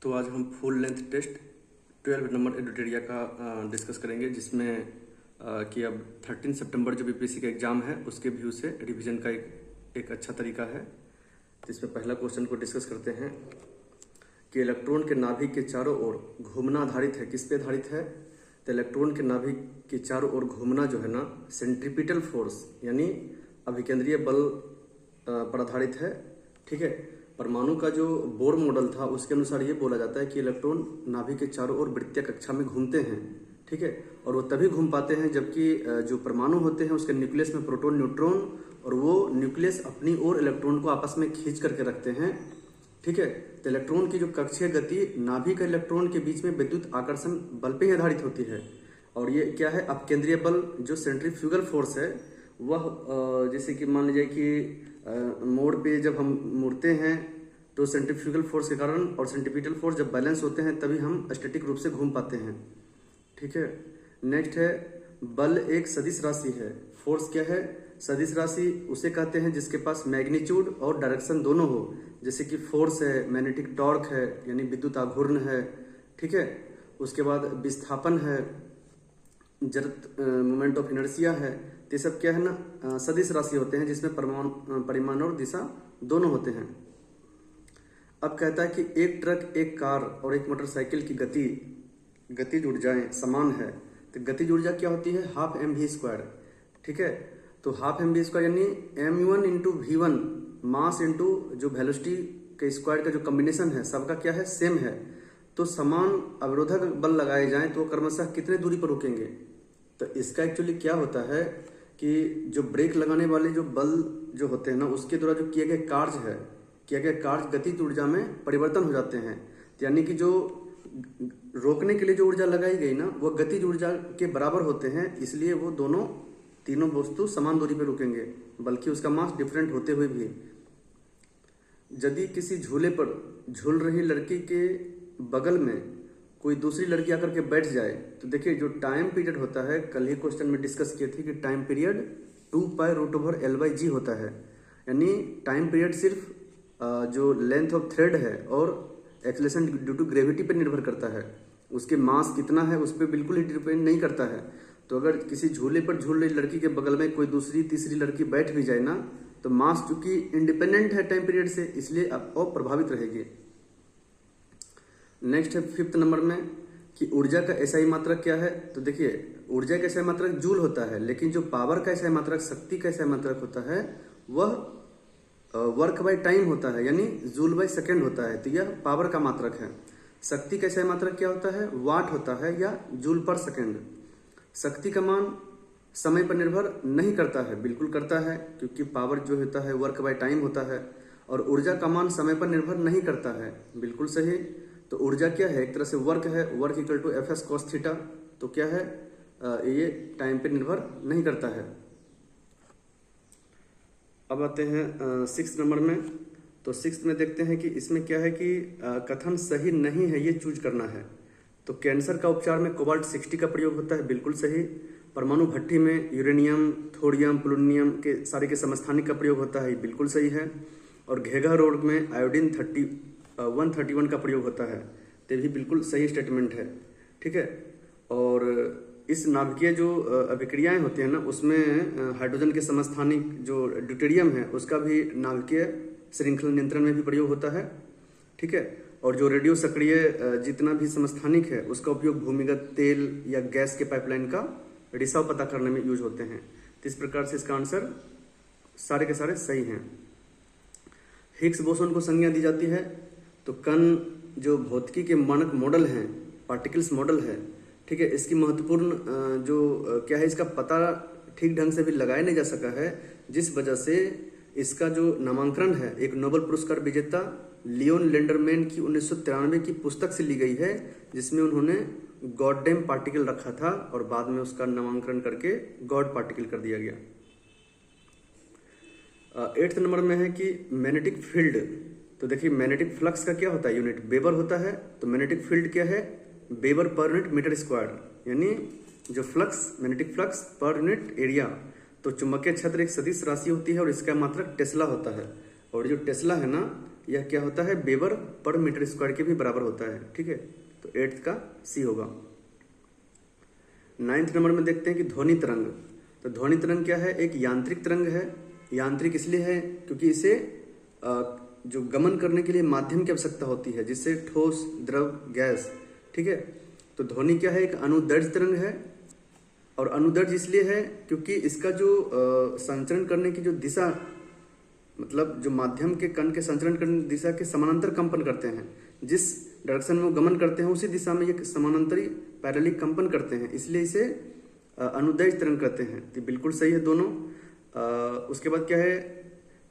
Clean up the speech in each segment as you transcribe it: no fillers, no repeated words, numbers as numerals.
तो आज हम फुल लेंथ टेस्ट 12 नंबर एडिटोरिया का डिस्कस करेंगे, जिसमें कि अब 13 सितंबर जो बीपीएससी का एग्ज़ाम है उसके व्यू से रिवीजन का एक अच्छा तरीका है। तो इसमें पहला क्वेश्चन को डिस्कस करते हैं कि इलेक्ट्रॉन के नाभिक के चारों ओर घूमना आधारित है, किस पे आधारित है? तो इलेक्ट्रॉन के नाभिक के चारों ओर घूमना जो है ना, सेंट्रीपिटल फोर्स यानी अभिकेंद्रीय बल पर आधारित है। ठीक है, परमाणु का जो बोर मॉडल था उसके अनुसार ये बोला जाता है कि इलेक्ट्रॉन नाभिक के चारों ओर वृत्तीय कक्षा में घूमते हैं। ठीक है, और वो तभी घूम पाते हैं जबकि जो परमाणु होते हैं उसके न्यूक्लियस में प्रोटॉन न्यूट्रॉन, और वो न्यूक्लियस अपनी ओर इलेक्ट्रॉन को आपस में खींच करके रखते हैं। ठीक है, तो इलेक्ट्रॉन की जो कक्षीय गति नाभिक और इलेक्ट्रॉन के बीच में विद्युत आकर्षण बल पे ही आधारित होती है। और ये क्या है? अपकेंद्रीय बल जो सेंट्रीफ्यूगल फोर्स है वह जैसे कि मान लीजिए कि मोड़ पे जब हम मुड़ते हैं तो सेंट्रीफ्यूगल फोर्स के कारण और सेंट्रीपिटल फोर्स जब बैलेंस होते हैं तभी हम स्टैटिक रूप से घूम पाते हैं। ठीक है, नेक्स्ट है बल एक सदिश राशि है। फोर्स क्या है? सदिश राशि उसे कहते हैं जिसके पास मैग्नीट्यूड और डायरेक्शन दोनों हो, जैसे कि फोर्स है, मैग्नेटिक टॉर्क है यानी विद्युत आघूर्ण है। ठीक है, उसके बाद विस्थापन है, मोमेंट ऑफ इनर्शिया है। तो ये सब क्या है ना, सदिश राशि होते हैं जिसमें परिमाण और दिशा दोनों होते हैं। अब कहता है कि एक ट्रक, एक कार और एक मोटरसाइकिल की गतिज ऊर्जाएं समान है। तो गतिज ऊर्जा क्या होती है? Half m v square. ठीक है, तो हाफ एम वी स्क्वायर यानी m1 into v1 mass into जो वेलोसिटी के स्क्वायर का जो कॉम्बिनेशन है सबका क्या है? सेम है। तो समान अवरोधक बल लगाए जाएं तो क्रमशः कितने दूरी पर रुकेंगे? तो इसका एक्चुअली क्या होता है कि जो ब्रेक लगाने वाले जो बल जो होते हैं ना उसके द्वारा जो किए गए कार्य गतिज ऊर्जा में परिवर्तन हो जाते हैं। यानी कि जो रोकने के लिए जो ऊर्जा लगाई गई ना वो गतिज ऊर्जा के बराबर होते हैं, इसलिए वो तीनों वस्तु समान दूरी पर रुकेंगे, बल्कि उसका मास डिफरेंट होते हुए भी। यदि किसी झूले पर झूल रही लड़की के बगल में कोई दूसरी लड़की आकर के बैठ जाए तो देखिए जो टाइम पीरियड होता है, कल ही क्वेश्चन में डिस्कस किए थे कि टाइम पीरियड 2π√L/g होता है। यानी टाइम पीरियड सिर्फ जो लेंथ ऑफ थ्रेड है और एक्सेलरेशन ड्यू टू ग्रेविटी पर निर्भर करता है, उसके मास कितना है उस पर बिल्कुल ही डिपेंड नहीं करता है। तो अगर किसी झूले पर झूल रही लड़की के बगल में कोई दूसरी तीसरी लड़की बैठ भी जाए ना तो मास चूंकि इंडिपेंडेंट है टाइम पीरियड से, इसलिए अप्रभावित रहेगी। नेक्स्ट है 5th नंबर में कि ऊर्जा का एसआई मात्रक क्या है? तो देखिए ऊर्जा का एसआई मात्रक जूल होता है, लेकिन जो पावर का एसआई मात्रक, शक्ति का एसआई मात्रक होता है वह वर्क बाय टाइम होता है, यानी जूल बाय सेकेंड होता है। तो यह पावर का मात्रक है। शक्ति का एसआई मात्रक क्या होता है? वाट होता है या जूल पर सेकेंड। शक्ति का मान समय पर निर्भर नहीं करता है, बिल्कुल करता है, क्योंकि पावर जो होता है वर्क बाय टाइम होता है। और ऊर्जा का मान समय पर निर्भर नहीं करता है, बिल्कुल सही। तो ऊर्जा क्या है? एक तरह से वर्क है, work equal to Fs cos theta. तो क्या है? ये टाइम पे निर्भर नहीं करता है। अब आते हैं 6th नंबर में। तो 6th में देखते हैं कि इसमें क्या है कि कथन सही नहीं है ये चूज करना है। तो कैंसर का उपचार में कोबाल्ट 60 का प्रयोग होता है, बिल्कुल सही। परमाणु भट्ठी में यूरेनियम, थोरियम, प्लूटोनियम के सारे के समस्थानिक का प्रयोग होता है, बिल्कुल सही है। और घेघा रोग में आयोडीन 131 का प्रयोग होता है, तो भी बिल्कुल सही स्टेटमेंट है। ठीक है, और इस नाभिकीय जो अभिक्रियाएं होती हैं ना उसमें हाइड्रोजन के समस्थानिक जो ड्यूटेरियम है उसका भी नाभिकीय श्रृंखला नियंत्रण में भी प्रयोग होता है। ठीक है, और जो रेडियो सक्रिय जितना भी समस्थानिक है उसका उपयोग भूमिगत तेल या गैस के पाइपलाइन का रिसाव पता करने में यूज होते हैं। तो इस प्रकार से इसका आंसर सारे के सारे सही हैं। हिग्स बोसोन को संज्ञा दी जाती है। तो कण जो भौतिकी के मानक मॉडल हैं, पार्टिकल्स मॉडल है, ठीक है, इसकी महत्वपूर्ण जो क्या है, इसका पता ठीक ढंग से भी लगाया नहीं जा सका है, जिस वजह से इसका जो नामांकन है एक नोबेल पुरस्कार विजेता लियोन लेंडरमैन की 1993 की पुस्तक से ली गई है, जिसमें उन्होंने गॉडडैम पार्टिकल रखा था और बाद में उसका नामांकन करके गॉड पार्टिकल कर दिया गया। 8th नंबर में है कि मैग्नेटिक फील्ड। तो देखिए मैग्नेटिक फ्लक्स का क्या होता है? यूनिट वेबर होता है। तो मैग्नेटिक फील्ड क्या है? Weber per unit metre square, यानी जो flux, magnetic flux per unit area. तो चुंबकीय क्षेत्र एक सदिश राशि होती है और इसका मात्रक टेस्ला होता है। और जो टेस्ला है ना यह क्या होता है, वेबर पर मीटर स्क्वायर के भी बराबर होता है। ठीक है, तो 8th का सी होगा। 9th नंबर में देखते हैं कि ध्वनि तरंग। तो ध्वनि तरंग क्या है, एक यांत्रिक तरंग है। यांत्रिक इसलिए है क्योंकि इसे जो गमन करने के लिए माध्यम की आवश्यकता होती है, जिससे ठोस, द्रव, गैस। ठीक है, तो ध्वनि क्या है, एक अनुदैर्ध्य तरंग है। और अनुदैर्ध्य इसलिए है क्योंकि इसका जो संचरण करने की जो दिशा, मतलब जो माध्यम के कण के संचरण करने की दिशा के समानांतर कंपन करते हैं, जिस डायरेक्शन में वो गमन करते हैं उसी दिशा में ये समानांतरी पैरेलल कंपन करते हैं, इसलिए इसे अनुदैर्ध्य तरंग कहते हैं। तो बिल्कुल सही है दोनों। उसके बाद क्या है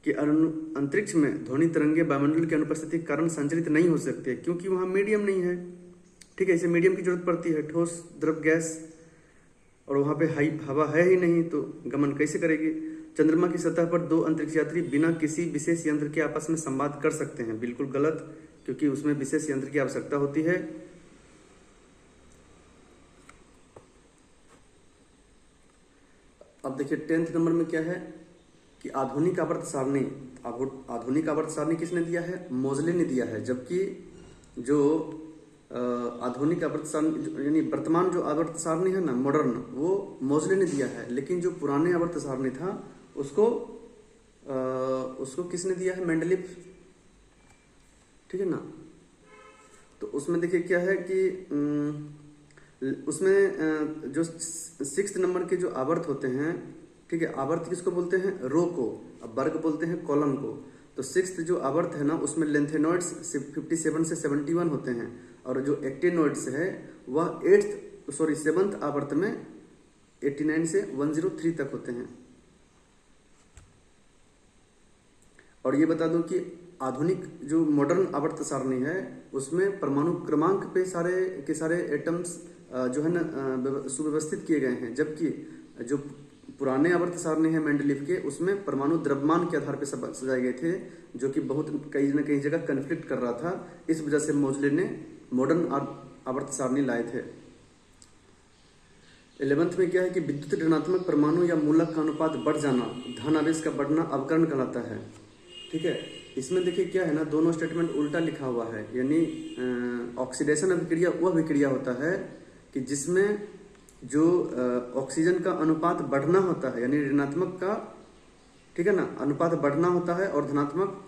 कि अंतरिक्ष में ध्वनि तरंगे वायुमंडल की अनुपस्थिति के कारण संचरित नहीं हो सकती है, क्योंकि वहाँ मीडियम नहीं है। ठीक है, इसे मीडियम की जरूरत पड़ती है, ठोस, द्रव, गैस, और वहाँ पे हवा है ही नहीं, तो गमन कैसे करेगी। चंद्रमा की सतह पर 2 अंतरिक्ष यात्री बिना किसी विशेष यंत्र के आपस में संवाद कर सकते हैं। बिल्कुल गलत, क्योंकि उसमें विशेष यंत्र की आवश्यकता होती है। अब देखिए 10th नंबर में क्या है कि आधुनिक आवर्त सारणी। आधुनिक आवर्त सारणी किसने दिया है, मोजले ने दिया है। जबकि जो आधुनिक आवर्त सारणी यानी वर्तमान जो आवर्त सारणी है ना, मॉडर्न, वो मोजले ने दिया है। लेकिन जो पुराने आवर्त सारणी था उसको किसने दिया है, मेंडलीफ। ठीक है ना, तो उसमें देखिए क्या है कि उसमें जो 6th नंबर के जो आवर्त होते हैं, ठीक है, आवर्त किसको बोलते हैं, रो को, अब वर्ग बोलते हैं कॉलम को। तो 6th जो आवर्त है ना, उसमें लेंथेनॉइड्स 57 से 71 होते हैं, और जो एक्टेनॉइड्स है वह 7th आवर्त में 89 से 103 तक होते हैं। और ये बता दूं कि आधुनिक जो मॉडर्न आवर्त सारणी है उसमें परमाणु क्रमांक पे सारे एटम्स जो है ना सुव्यवस्थित किए गए हैं, जबकि जो पुराने आवर्त सारणी है मेंडलीफ के, उसमें परमाणु द्रव्यमान के आधार पर सजाए गए थे, जो कि बहुत कहीं ना कहीं जगह कन्फ्लिक्ट कर रहा था। इस वजह से मोजले ने मॉडर्न आवर्त सारणी लाए थे। 11th में क्या है कि विद्युत ऋणात्मक परमाणु या मूलक का अनुपात बढ़ जाना, धन आवेश का बढ़ना अवकरण कहलाता है। ठीक है, इसमें देखिए क्या है ना, दोनों स्टेटमेंट उल्टा लिखा हुआ है। यानी ऑक्सीडेशन अभिक्रिया वह अभिक्रिया होता है कि जिसमें जो ऑक्सीजन का अनुपात बढ़ना होता है, यानी ऋणात्मक का, ठीक है ना, अनुपात बढ़ना होता है, और धनात्मक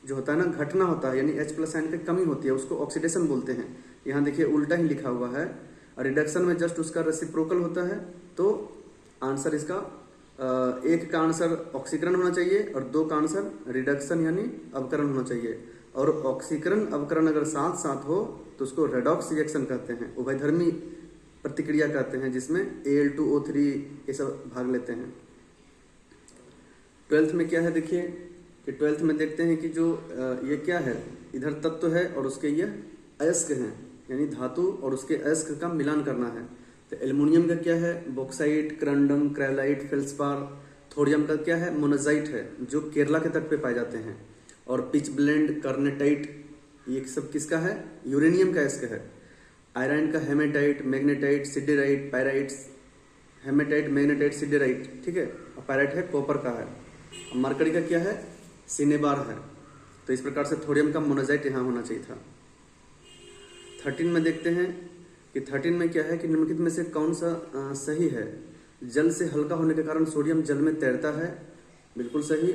जो होता है ना घटना होता है, यानी H+ आयन पे कमी होती है, उसको ऑक्सीडेशन बोलते हैं। यहाँ देखिए उल्टा ही लिखा हुआ है। रिडक्शन में जस्ट उसका रेसिप्रोकल होता है। तो आंसर इसका 1 का आंसर ऑक्सीकरण होना चाहिए और 2 का आंसर रिडक्शन यानी अवकरण होना चाहिए। और ऑक्सीकरण अवकरण अगर साथ साथ हो तो उसको रेडॉक्स रिएक्शन कहते हैं, उभयधर्मी प्रतिक्रिया कहते हैं, जिसमें Al2O3 ये सब भाग लेते हैं। 12th में क्या है देखिए कि 12th में देखते हैं कि जो ये क्या है, इधर तत्व है और उसके ये अयस्क हैं, यानी धातु और उसके अयस्क का मिलान करना है। तो एल्युमिनियम का क्या है, बॉक्साइट, करंडम, क्राइलाइट, फेल्सपार। थोरियम का क्या है, मोनाजाइट है, जो केरला के तट पे पाए जाते हैं। और पिच ब्लेंड, कार्नेटाइट, ये सब किसका है, यूरेनियम का अयस्क है। आयरन का hematite, magnetite, siderite, pyrites. Hematite, magnetite, siderite, ठीक है। और पायराइट है कॉपर का है। मरकरी का क्या है, सिनेबार है। तो इस प्रकार से थोरियम का मोनाजाइट यहाँ होना चाहिए था। 13 में देखते हैं कि 13 में क्या है कि निम्नलिखित में से कौन सा सही है। जल से हल्का होने के कारण सोडियम जल में तैरता है, बिल्कुल सही।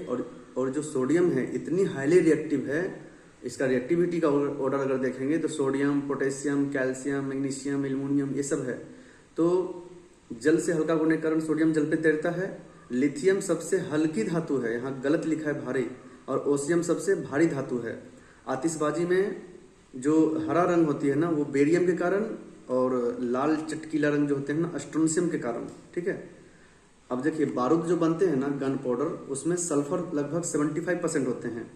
और जो सोडियम है इतनी हाईली रिएक्टिव है, इसका रिएक्टिविटी का ऑर्डर अगर देखेंगे तो sodium, potassium, calcium, magnesium, aluminium ये सब है। तो जल से हल्का होने के कारण सोडियम जल पे तैरता है। लिथियम सबसे हल्की धातु है, यहाँ गलत लिखा है भारी, और ओसियम सबसे भारी धातु है। आतिशबाजी में जो हरा रंग होती है ना, वो बेरियम के कारण, और लाल चटकीला रंग जो होते हैं ना, स्ट्रोंशियम के कारण, ठीक है। अब देखिए बारूद जो बनते हैं ना, गन पाउडर, उसमें सल्फर लगभग 75% होते हैं,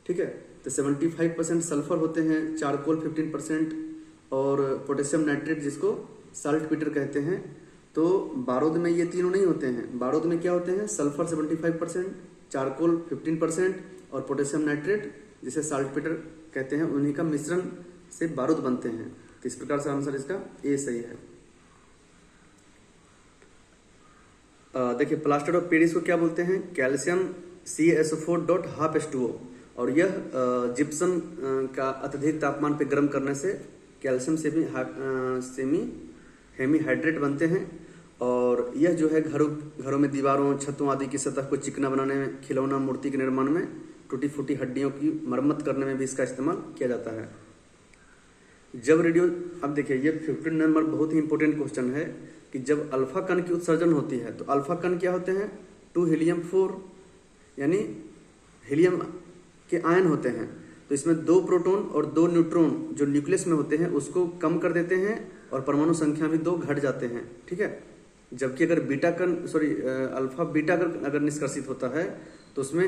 ठीक है। तो 75% सल्फर होते हैं, चारकोल 15% और पोटेशियम नाइट्रेट जिसको साल्ट पीटर कहते हैं। तो बारूद में ये तीनों नहीं होते हैं। बारूद में क्या होते हैं, सल्फर 75%, चारकोल 15% और पोटेशियम नाइट्रेट जिसे साल्ट पीटर कहते हैं, उन्हीं का मिश्रण से बारूद बनते हैं। तो इस प्रकार से आंसर इसका ए सही है। देखिए प्लास्टर ऑफ पेरिस को क्या बोलते हैं, कैल्शियम CaSO4.12H2O। और यह जिप्सम का अत्यधिक तापमान पे गर्म करने से कैल्शियम सेमी हेमीहाइड्रेट बनते हैं। और यह जो है घरों में दीवारों, छतों आदि की सतह को चिकना बनाने में, खिलौना, मूर्ति के निर्माण में, टूटी फूटी हड्डियों की मरम्मत करने में भी इसका इस्तेमाल किया जाता है। जब रेडियो, अब देखिए ये 15 नंबर बहुत ही इंपॉर्टेंट क्वेश्चन है कि जब अल्फा कण की उत्सर्जन होती है तो अल्फा कण क्या होते हैं? 2 हीलियम 4 यानी हीलियम के आयन होते हैं। तो इसमें 2 प्रोटॉन और 2 न्यूट्रॉन जो न्यूक्लियस में होते हैं उसको कम कर देते हैं और परमाणु संख्या भी 2 घट जाते हैं, ठीक है। जबकि अगर अल्फा बीटा कण अगर निष्कर्षित होता है तो उसमें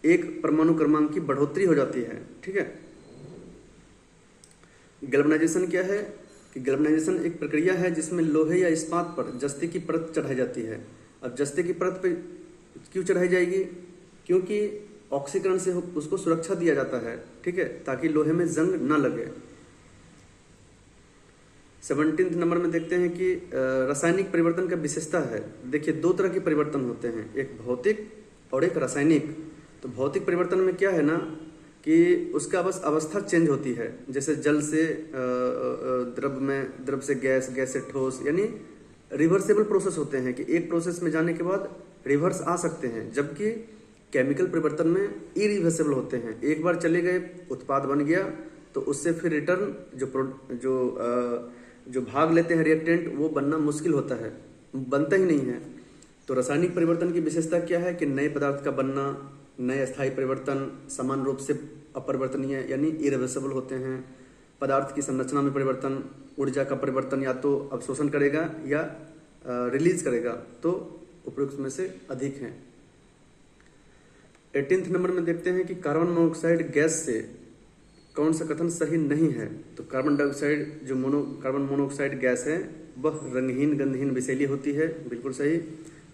एक परमाणु क्रमांक की बढ़ोतरी हो जाती है, ठीक है। गैल्वेनाइजेशन क्या है कि गैल्वेनाइजेशन एक प्रक्रिया है जिसमें लोहे या इस्पात पर जस्ते की परत चढ़ाई जाती है। अब जस्ते की परत पे क्यों चढ़ाई जाएगी? क्योंकि ऑक्सीकरण से उसको सुरक्षा दिया जाता है, ठीक है, ताकि लोहे में जंग न लगे। 17 नंबर में देखते हैं कि रासायनिक परिवर्तन का विशेषता है। देखिए 2 तरह के परिवर्तन होते हैं, एक भौतिक और एक रासायनिक। तो भौतिक परिवर्तन में क्या है ना कि उसका बस अवस्था चेंज होती है, जैसे जल से द्रव में, द्रव से गैस, गैस से ठोस, यानी रिवर्सेबल प्रोसेस होते हैं कि एक प्रोसेस में जाने के बाद रिवर्स आ सकते हैं। जबकि केमिकल परिवर्तन में इरिवर्सेबल होते हैं, एक बार चले गए, उत्पाद बन गया तो उससे फिर रिटर्न जो भाग लेते हैं रिएक्टेंट वो बनना मुश्किल होता है, बनता ही नहीं है। तो रासायनिक परिवर्तन की विशेषता क्या है कि नए पदार्थ का बनना, नए अस्थायी परिवर्तन, समान रूप से अपरिवर्तनीय यानी इरिवर्सेबल होते हैं। पदार्थ की संरचना में परिवर्तन, ऊर्जा का परिवर्तन या तो अवशोषण करेगा या रिलीज करेगा, तो उपयुक्त में से अधिक हैं। 18 नंबर में देखते हैं कि कार्बन मोनोऑक्साइड गैस से कौन सा कथन सही नहीं है? तो कार्बन डाइऑक्साइड जो कार्बन मोनोऑक्साइड गैस है वह रंगहीन, गंधहीन, विषैली होती है, बिल्कुल सही।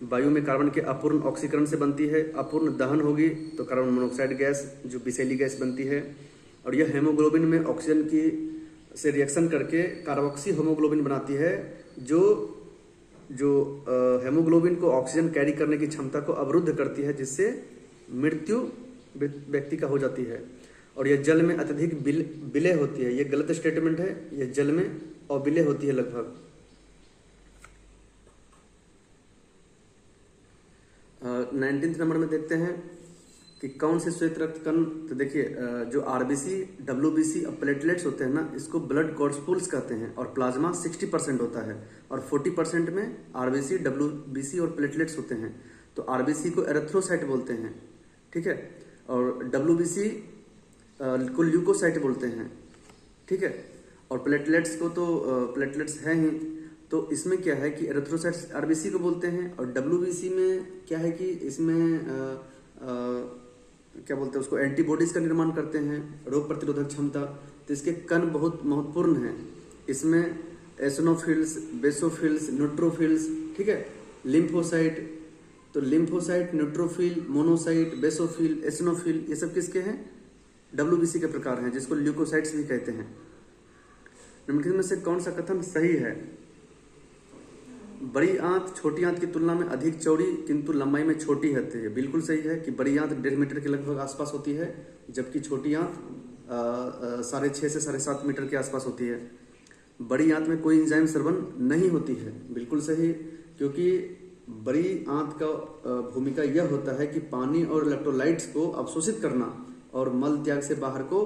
वायु में कार्बन के अपूर्ण ऑक्सीकरण से बनती है, अपूर्ण दहन होगी तो कार्बन मोनोऑक्साइड गैस जो विषैली गैस बनती है। और यह हेमोग्लोबिन में ऑक्सीजन की से रिएक्शन करके कार्बोक्सी हेमोग्लोबिन बनाती है, जो हेमोग्लोबिन को ऑक्सीजन कैरी करने की क्षमता को अवरुद्ध करती है, जिससे मृत्यु व्यक्ति का हो जाती है। और यह जल में अत्यधिक विलय होती है, यह गलत स्टेटमेंट है, यह जल में अविलय होती है लगभग। 19 नंबर में देखते हैं कि कौन से श्वेत रक्त कण, तो देखिए जो आरबीसी, डब्ल्यूबीसी और प्लेटलेट्स होते हैं ना, इसको ब्लड कॉर्पस्कुल्स कहते हैं। और प्लाज्मा 60% होता है और 40% में आरबीसी, डब्ल्यूबीसी और प्लेटलेट्स होते हैं। तो आरबीसी को एरिथ्रोसाइट बोलते हैं, ठीक है, और डब्ल्यूबीसी को ल्यूकोसाइट बोलते हैं, ठीक है, और प्लेटलेट्स को तो प्लेटलेट्स है ही। तो इसमें क्या है कि एरिथ्रोसाइट्स आरबीसी को बोलते हैं, और डब्ल्यूबीसी में क्या है कि इसमें क्या बोलते हैं उसको, एंटीबॉडीज का निर्माण करते हैं, रोग प्रतिरोधक क्षमता। तो इसके कण बहुत महत्वपूर्ण हैं, इसमें एसिनोफिल्स, बेसोफिल्स, न्यूट्रोफिल्स, ठीक है, लिम्फोसाइट। तो lymphocyte, neutrophil, monocyte, basophil, eosinophil, ये सब किसके हैं? डब्ल्यूबीसी के प्रकार हैं, जिसको ल्यूकोसाइट्स भी कहते हैं। निम्नलिखित में से कौन सा कथन सही है? बड़ी आंत छोटी आंत की तुलना में अधिक चौड़ी किंतु लंबाई में छोटी होती है, बिल्कुल सही है कि बड़ी आंत 1.5 मीटर के लगभग आसपास होती है, जबकि छोटी आंत 6.5 से 7.5 मीटर के आसपास होती है। बड़ी आंत में कोई एंजाइम स्रवण नहीं होती है, बिल्कुल सही, क्योंकि बड़ी आंत का भूमिका यह होता है कि पानी और इलेक्ट्रोलाइट्स को अवशोषित करना और मल त्याग से बाहर को,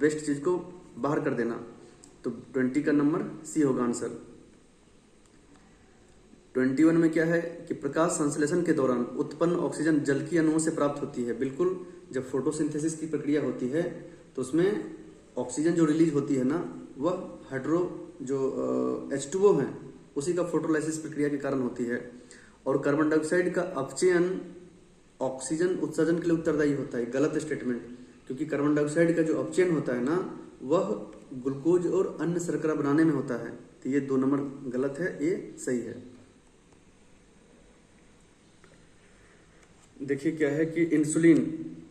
वेस्ट चीज को बाहर कर देना। तो 20 का नंबर सी होगा आंसर। 21 में क्या है कि प्रकाश संश्लेषण के दौरान उत्पन्न ऑक्सीजन जल की अणुओं से प्राप्त होती है। बिल्कुल, जब फोटोसिंथेसिस की प्रक्रिया होती है तो उसमें ऑक्सीजन जो रिलीज होती है ना, वह हाइड्रो जो H2O है उसी का फोटोलाइसिस प्रक्रिया के कारण होती है। और कार्बन डाइऑक्साइड का अपचयन ऑक्सीजन उत्सर्जन के लिए उत्तरदायी होता है, गलत स्टेटमेंट, क्योंकि कार्बन डाइऑक्साइड का जो अपचयन होता है ना, वह ग्लूकोज और अन्य शर्करा बनाने में होता है। तो ये 2 नंबर गलत है, ये सही है। देखिए क्या है कि इंसुलिन,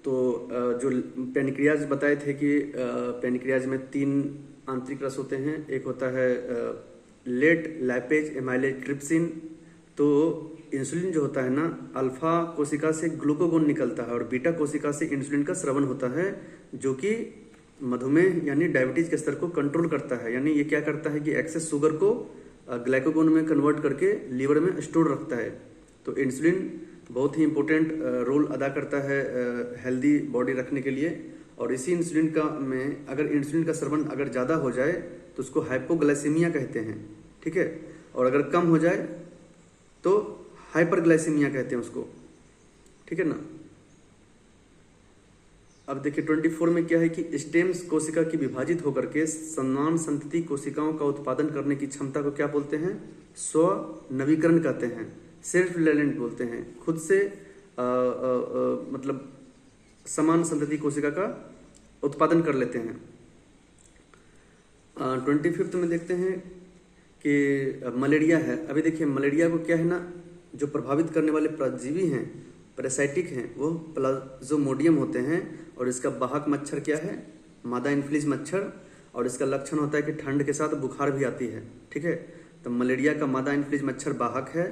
तो जो पेनक्रियाज बताए थे कि पेनक्रियाज में 3 आंतरिक रस होते हैं, एक होता है लेट, लैपेज, एमाइलेज, ट्रिप्सिन, तो इंसुलिन जो होता है ना, अल्फा कोशिका से ग्लूकागोन निकलता है और बीटा कोशिका से इंसुलिन का स्रवण होता है, जो कि मधुमेह यानी डायबिटीज के स्तर को कंट्रोल करता है। यानी ये क्या करता है कि एक्सेस शुगर को ग्लाइकोगोन में कन्वर्ट करके लीवर में स्टोर रखता है। तो इंसुलिन बहुत ही इंपॉर्टेंट रोल अदा करता है हेल्दी बॉडी रखने के लिए। और इसी इंसुलिन का में अगर इंसुलिन का स्रवण अगर ज़्यादा हो जाए तो उसको हाइपोग्लाइसीमिया कहते हैं, ठीक है। और अगर कम हो जाए तो हाइपरग्लाइसीमिया कहते हैं उसको, ठीक है ना। अब देखिए 24 में क्या है कि स्टेम कोशिका की विभाजित होकर के समान संतति कोशिकाओं का उत्पादन करने की क्षमता को क्या बोलते हैं? स्व नवीकरण कहते हैं, सेल्फ रिलायंट बोलते हैं। खुद से मतलब समान संतति कोशिका का उत्पादन कर लेते हैं। 25 में देखते हैं कि मलेरिया है। अभी देखिए मलेरिया को क्या है ना, जो प्रभावित करने वाले परजीवी हैं, पैरासाइटिक हैं, वो प्लाज्मोडियम होते हैं। और इसका वाहक मच्छर क्या है? मादा इन्फ्लूएंजा मच्छर। और इसका लक्षण होता है कि ठंड के साथ बुखार भी आती है, ठीक है। तो मलेरिया का मादा इन्फ्लूएंजा मच्छर वाहक है,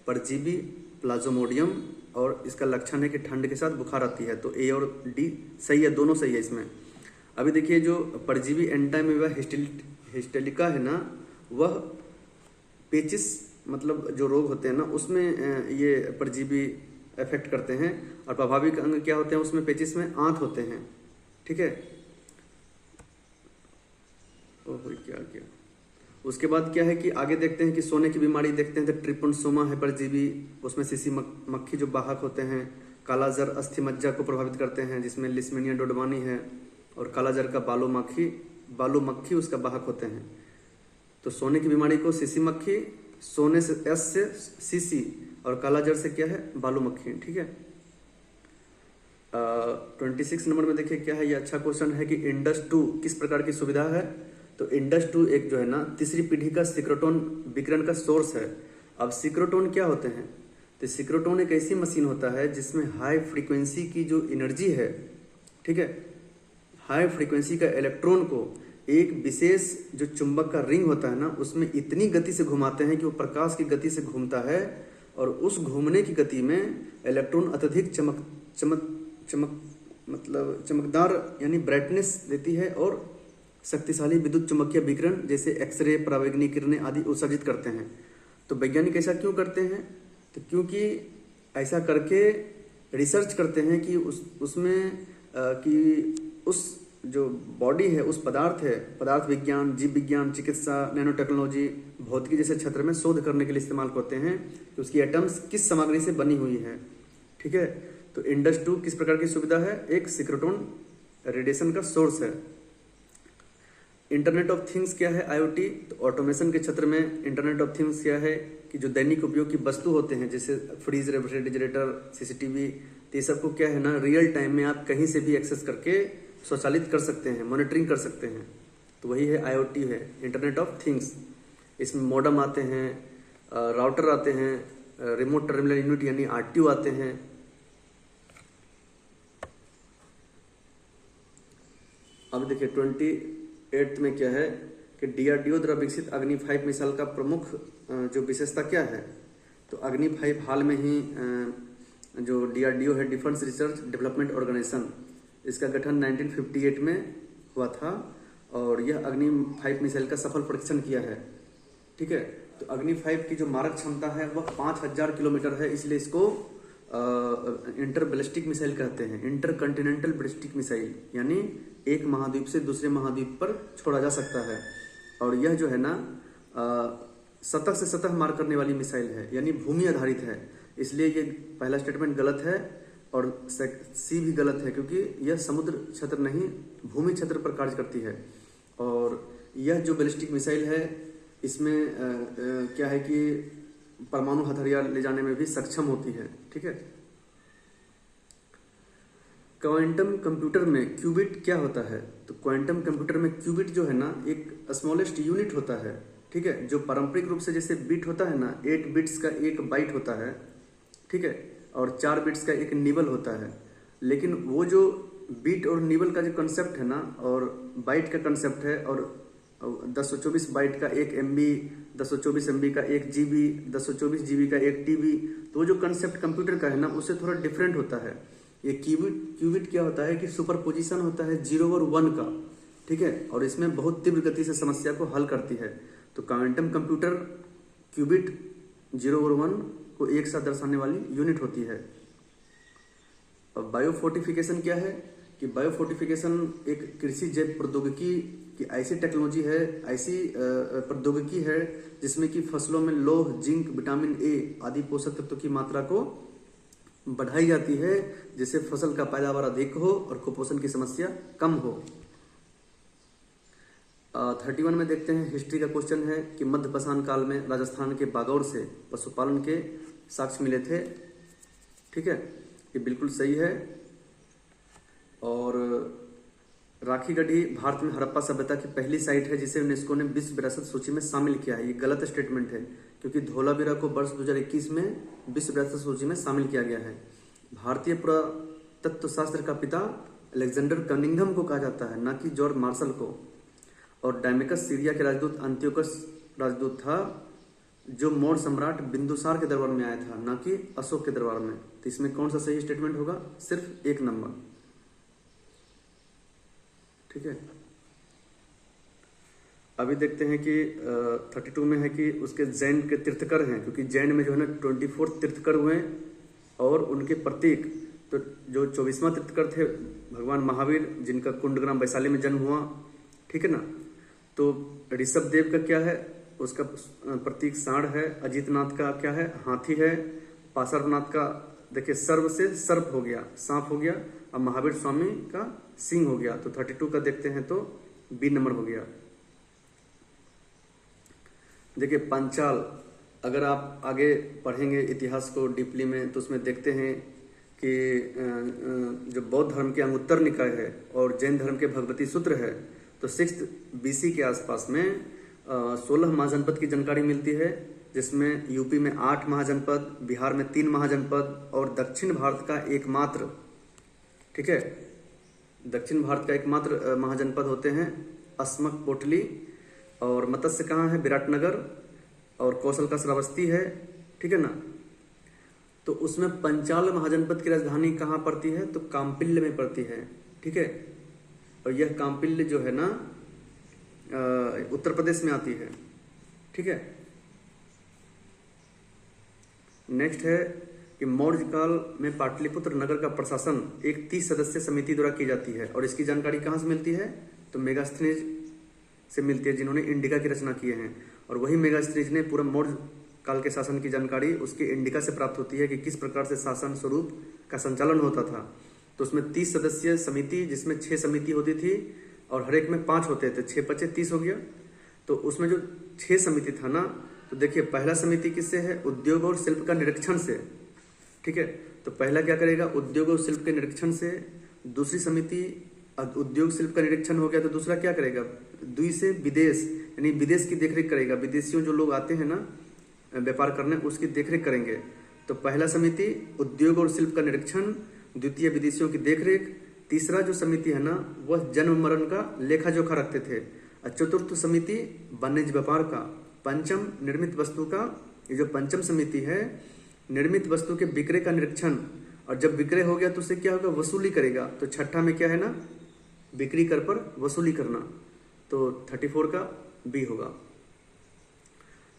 परजीवी प्लाज्मोडियम, और इसका लक्षण है कि ठंड के साथ बुखार आती है। तो ए और डी सही है, दोनों सही है इसमें। अभी देखिए जो परजीवी एंटामीबा हिस्टेलिका है ना, वह पेचिस मतलब जो रोग होते हैं ना, उसमें ये परजीवी इफेक्ट करते हैं। और प्रभावित अंग क्या होते हैं उसमें? पेचिस में आंत होते हैं, ठीक है। ओह क्या क्या उसके बाद क्या है कि आगे देखते हैं कि सोने की बीमारी देखते हैं तो ट्रिपनोसोमा है परजीवी, उसमें सीसी मक्खी जो वाहक होते हैं। कालाजर अस्थि मज्जा को प्रभावित करते हैं, जिसमें लिस्मेनिया डोडवानी है। और कालाजर का बालू मक्खी उसका वाहक होते हैं। तो सोने की बीमारी को सीसी मक्खी, सोने से एस से सीसी, और कालाजर से क्या है? बालू मक्खी, ठीक है। 26 नंबर में देखिए क्या है, ये अच्छा क्वेश्चन है कि इंडस 2 किस प्रकार की सुविधा है? तो इंडस 2 एक जो है ना तीसरी पीढ़ी का सिक्रोटोन विकिरण का सोर्स है। अब सिक्रोटोन क्या होते हैं? तो सिक्रोटोन एक ऐसी मशीन होता है जिसमें हाई फ्रीक्वेंसी की जो एनर्जी है, ठीक है, हाई फ्रीक्वेंसी का इलेक्ट्रॉन को एक विशेष जो चुंबक का रिंग होता है ना, उसमें इतनी गति से घुमाते हैं कि वो प्रकाश की गति से घूमता है। और उस घूमने की गति में इलेक्ट्रॉन अत्यधिक चमकदार यानी ब्राइटनेस देती है और शक्तिशाली विद्युत चुम्बकीय विकिरण जैसे एक्सरे, परावैंगनिक किरणें आदि उत्सर्जित करते हैं। तो वैज्ञानिक ऐसा क्यों करते हैं? तो क्योंकि ऐसा करके रिसर्च करते हैं कि उसमें कि उस जो बॉडी है, उस पदार्थ है, पदार्थ विज्ञान, जीव विज्ञान, चिकित्सा, नैनो टेक्नोलॉजी, भौतिकी जैसे क्षेत्र में शोध करने के लिए इस्तेमाल करते हैं कि उसकी एटम्स किस सामग्री से बनी हुई है, ठीक है। तो इंडस 2 किस प्रकार की सुविधा है? एक सिक्रोटोन रेडिएशन का सोर्स है। इंटरनेट ऑफ थिंग्स क्या है? IoT। तो ऑटोमेशन के क्षेत्र में इंटरनेट ऑफ थिंग्स क्या है कि जो दैनिक उपयोग की वस्तु होते हैं, जैसे फ्रिज, रेफ्रिजरेटर, CCTV, तो ये सबको क्या है ना रियल टाइम में आप कहीं से भी एक्सेस करके स्वचालित कर सकते हैं, मॉनिटरिंग कर सकते हैं। तो वही है IoT है, इंटरनेट ऑफ थिंग्स। इसमें मॉडम आते हैं, राउटर आते हैं, रिमोट टर्मिनल यूनिट यानी RTU आते हैं। अब देखिए 28 में क्या है कि DRDO द्वारा विकसित अग्नि 5 मिसाइल का प्रमुख जो विशेषता क्या है? तो अग्नि 5 हाल में ही जो DRDO है, डिफेंस रिसर्च डेवलपमेंट ऑर्गेनाइजेशन, इसका गठन 1958 में हुआ था और यह अग्नि 5 मिसाइल का सफल परीक्षण किया है, ठीक है। तो अग्नि 5 की जो मारक क्षमता है वह 5000 किलोमीटर है, इसलिए इसको इंटर बैलिस्टिक मिसाइल कहते हैं, इंटर कॉन्टिनेंटल बैलिस्टिक मिसाइल, यानी एक महाद्वीप से दूसरे महाद्वीप पर छोड़ा जा सकता है। और यह जो है ना सतह से सतह मार करने वाली मिसाइल है, यानी भूमि आधारित है। इसलिए ये पहला स्टेटमेंट गलत है और सी भी गलत है, क्योंकि यह समुद्र क्षेत्र नहीं भूमि क्षेत्र पर कार्य करती है। और यह जो बैलिस्टिक मिसाइल है इसमें क्या है कि परमाणु हथियार ले जाने में भी सक्षम होती है, ठीक है। क्वांटम कंप्यूटर में क्यूबिट क्या होता है? तो क्वांटम कंप्यूटर में क्यूबिट जो है ना एक स्मॉलेस्ट यूनिट होता है, ठीक है। जो पारंपरिक रूप से जैसे बिट होता है ना, 8 बिट्स का एक बाइट होता है, ठीक है, और 4 बिट्स का एक निबल होता है। लेकिन वो जो बिट और निबल का जो कंसेप्ट है ना और बाइट का कंसेप्ट है और 1024 बाइट का 1 MB, 1024 MB का 1 GB, 1024 GB का 1 TB। तो जो कंसेप्ट कंप्यूटर का है ना, उससे थोड़ा डिफरेंट होता है। ये क्यूबिट क्या होता है कि सुपरपोजिशन होता है 0 और 1 का, ठीक है, और इसमें बहुत तीव्र गति से समस्या को हल करती है। तो क्वांटम कंप्यूटर क्यूबिट 0 और 1 को एक साथ दर्शाने वाली यूनिट होती है। अब बायोफोर्टिफिकेशन क्या है कि बायोफोर्टिफिकेशन एक कृषि जैव प्रौद्योगिकी की ऐसी टेक्नोलॉजी है, ऐसी प्रौद्योगिकी है जिसमें कि फसलों में लौह, जिंक, विटामिन ए आदि पोषक तत्वों की मात्रा को बढ़ाई जाती है, जिससे फसल का पैदावार अधिक हो और कुपोषण की समस्या कम हो। 31 में देखते हैं, हिस्ट्री का क्वेश्चन है कि मध्य पाषाण काल में राजस्थान के बागौर से पशुपालन के साक्ष्य मिले थे। ठीक है, ये बिल्कुल सही है। और राखी गढ़ी भारत में हड़प्पा सभ्यता की पहली साइट है जिसे यूनेस्को ने विश्व विरासत सूची में शामिल किया है। ये गलत स्टेटमेंट है क्योंकि धोलावीरा को वर्ष 2021 में विश्व विरासत सूची में शामिल किया गया है। भारतीय पुरातत्व शास्त्र का पिता अलेक्जेंडर कनिंघम को कहा जाता है, न कि जॉर्ज मार्शल को। और डायमेकस सीरिया के राजदूत अंत्योकस राजदूत था जो मौर्य सम्राट बिंदुसार के दरबार में आया था, न कि अशोक के दरबार में। तो इसमें कौन सा सही स्टेटमेंट होगा? सिर्फ 1 नंबर। ठीक है, अभी देखते हैं कि 32 में है कि उसके जैन के तीर्थकर हैं, क्योंकि जैन में जो है ना 24 तीर्थकर हुए और उनके प्रतीक। तो जो 24वां तीर्थकर थे भगवान महावीर, जिनका कुंडग्राम वैशाली में जन्म हुआ। ठीक है ना। तो ऋषभ देव का क्या है? उसका प्रतीक सांड है। अजीतनाथ का क्या है? हाथी है। पार्श्वनाथ का देखिए सर्व से सर्प हो गया, सांप हो गया। और महावीर स्वामी का सिंह हो गया। तो 32 का देखते हैं तो बी नंबर हो गया। देखिए पंचाल, अगर आप आगे पढ़ेंगे इतिहास को डीपली में तो उसमें देखते हैं कि जो बौद्ध धर्म के अंगुत्तर निकाय है और जैन धर्म के भगवती सूत्र है, तो 6th BC के आसपास में 16 महाजनपद की जानकारी मिलती है, जिसमें यूपी में 8 महाजनपद, बिहार में 3 महाजनपद और दक्षिण भारत का एकमात्र, ठीक है, दक्षिण भारत का एकमात्र महाजनपद होते हैं अस्मक कोटली। और मत्स्य कहाँ है? विराटनगर। और कौशल का श्रावस्ती है। ठीक है ना। तो उसमें पंचाल महाजनपद की राजधानी कहाँ पड़ती है? तो काम्पिल्य में पड़ती है। ठीक है, और यह काम्पिल्य जो है ना उत्तर प्रदेश में आती है। ठीक है। नेक्स्ट है कि मौर्य काल में पाटलिपुत्र नगर का प्रशासन एक 30 सदस्यीय समिति द्वारा की जाती है। और इसकी जानकारी कहाँ से मिलती है? तो मेगास्थनीज से मिलती है, जिन्होंने इंडिका की रचना किए हैं। और वही मेगास्थनीज ने पूरा मौर्य काल के शासन की जानकारी उसके इंडिका से प्राप्त होती है कि किस प्रकार से शासन स्वरूप का संचालन होता था। तो उसमें 30 सदस्यीय समिति, जिसमें 6 समिति होती थी और हर एक में 5 होते थे, 6 × 5 = 30 हो गया। तो उसमें जो 6 समिति था ना, तो देखिए पहला समिति किससे है? उद्योग और शिल्प का निरीक्षण से। ठीक है, तो पहला क्या करेगा? उद्योग और शिल्प के निरीक्षण से। दूसरी समिति उद्योग शिल्प का निरीक्षण हो गया, तो दूसरा क्या करेगा? द्वि से विदेश, यानी विदेश की देखरेख करेगा। विदेशियों जो लोग आते हैं ना व्यापार करने, उसकी देखरेख करेंगे। तो पहला समिति उद्योग और शिल्प का निरीक्षण, द्वितीय विदेशियों की देखरेख, तीसरा जो समिति है ना वह जन्म मरण का लेखा जोखा रखते थे, और चतुर्थ समिति वाणिज्य व्यापार का, पंचम निर्मित वस्तु का। ये जो पंचम समिति है निर्मित वस्तु के विक्रय का निरीक्षण, और जब विक्रय हो गया तो उससे क्या होगा? वसूली करेगा। तो छठा में क्या है ना? बिक्री कर पर वसूली करना। तो 34 का बी होगा।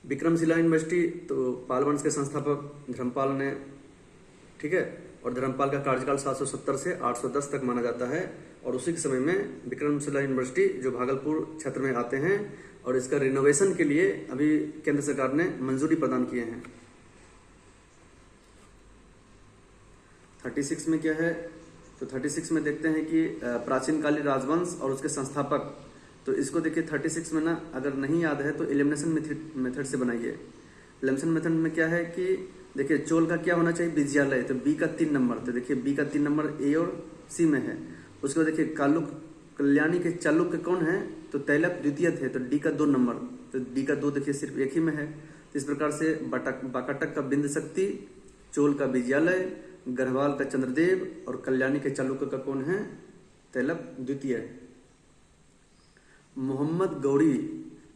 विक्रमशिला यूनिवर्सिटी, तो पाल वंश के संस्थापक धर्मपाल ने, ठीक है, और धर्मपाल का कार्यकाल 770 से 810 तक माना जाता है। और उसी के समय में विक्रमशिला यूनिवर्सिटी जो भागलपुर क्षेत्र में आते हैं, और इसका रिनोवेशन के लिए अभी केंद्र सरकार ने मंजूरी प्रदान किए हैं। 36 में क्या है? तो 36 में देखते हैं कि प्राचीन कालीन राजवंश और उसके संस्थापक। तो इसको देखिए 36 में ना, अगर नहीं याद है तो एलिमिनेशन मेथड से बनाइए। एलिमिनेशन मेथड में क्या है कि देखिए चोल का क्या होना चाहिए? विजयालय। तो बी का 3 नंबर। तो देखिए बी का 3 नंबर ए और सी में है। उसके बाद देखिए कालुक कल्याणी के चालुक्य कौन है? तो तैलप द्वितीय थे, तो डी का 2 नंबर। तो डी का 2 देखिए सिर्फ एक ही में है। तो इस प्रकार से बाकाटक का बिंद शक्ति, चोल का विजयालय, गढ़वाल का चंद्रदेव और कल्याणी के चालुक्य का कौन है? तैलप द्वितीय। मोहम्मद गौरी,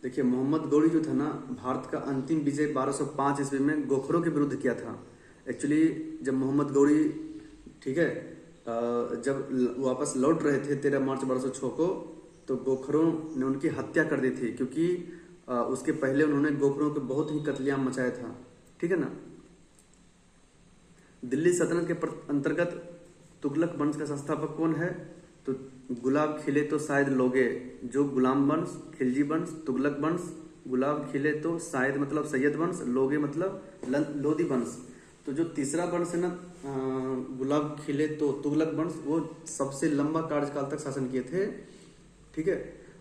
देखिए मोहम्मद गौरी जो था ना, भारत का अंतिम विजय 1205 ईस्वी में गोखरों के विरुद्ध किया था। एक्चुअली जब मोहम्मद गौरी, ठीक है, जब वापस लौट रहे थे 13 मार्च 1206 को, तो गोखरों ने उनकी हत्या कर दी थी, क्योंकि उसके पहले उन्होंने गोखरों के बहुत ही कत्लेआम मचाया था, ठीक है ना। दिल्ली सल्तनत के अंतर्गत तुगलक वंश का संस्थापक कौन है? तो गुलाब खिले तो शायद लोगे, जो गुलाम वंश, खिलजी वंश, तुगलक वंश, गुलाब खिले तो शायद मतलब सैयद वंश, लोगे मतलब लोदी वंश। तो जो तीसरा वंश है ना, गुलाब खिले तो तुगलक वंश, वो सबसे लंबा कार्यकाल तक शासन किए थे, ठीक है।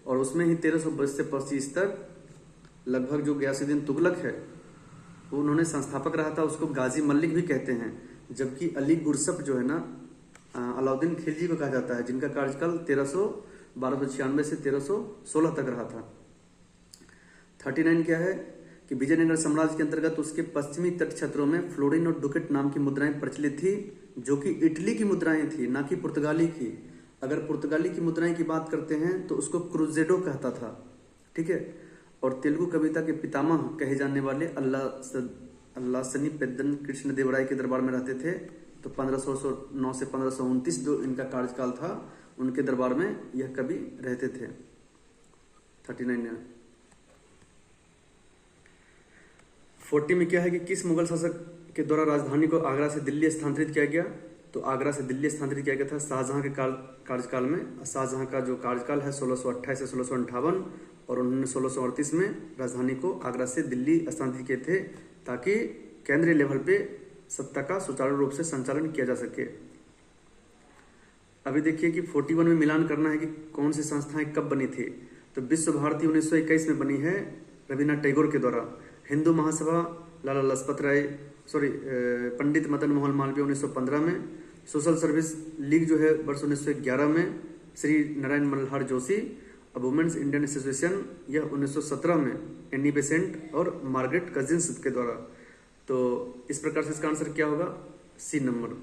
और उसमें ही 1320 से 25 तक लगभग जो गयासुद्दीन तुगलक है, वो उन्होंने संस्थापक रहा था, उसको गाजी मलिक भी कहते हैं। जबकि अली गुरसफ जो है ना, अलाउद्दीन खिलजी को कहा जाता है, जिनका कार्यकाल 1296 से 1316 तक रहा था। 39 क्या है कि विजयनगर साम्राज्य के अंतर्गत उसके पश्चिमी तट क्षेत्रों में फ्लोरिन और डुकेट नाम की मुद्राएं प्रचलित थी, जो कि इटली की मुद्राएं थी, ना कि पुर्तगाली की। अगर पुर्तगाली की मुद्राएं की बात करते हैं तो उसको क्रूजेडो कहता था, ठीक है। और तेलुगु कविता के पितामह कहे जाने वाले अल्लासनी पेद्दन कृष्ण देवराय के दरबार में रहते थे। तो 1509 से 1529 जो इनका कार्यकाल था, उनके दरबार में यह कवि रहते थे। 39 40 में क्या है कि किस मुगल शासक के द्वारा राजधानी को आगरा से दिल्ली स्थानांतरित किया गया? तो आगरा से दिल्ली स्थानांतरित किया गया था शाहजहां के कार्यकाल में। शाहजहां का जो कार्यकाल है 1628 से 1658, और उन्होंने 1638 में राजधानी को आगरा से दिल्ली स्थानांतरित किए थे, ताकि केंद्रीय लेवल पे सत्ता का सुचारू रूप से संचालन किया जा सके। अभी देखिए कि 41 में मिलान करना है कि कौन सी संस्थाएं कब बनी थी। तो विश्व भारती 1921 में बनी है रविन्द्रनाथ टैगोर के द्वारा। हिंदू महासभा लाला लजपत राय पंडित मदन मोहन मालवीय 1915 में। सोशल सर्विस लीग जो है वर्ष 1911 में Shri Narayan Malhar Joshi. Women's Indian association यह 1917 में एनी बेसेंट और मार्गरेट कजिन्स के द्वारा। तो इस प्रकार से इसका आंसर क्या होगा? सी नंबर।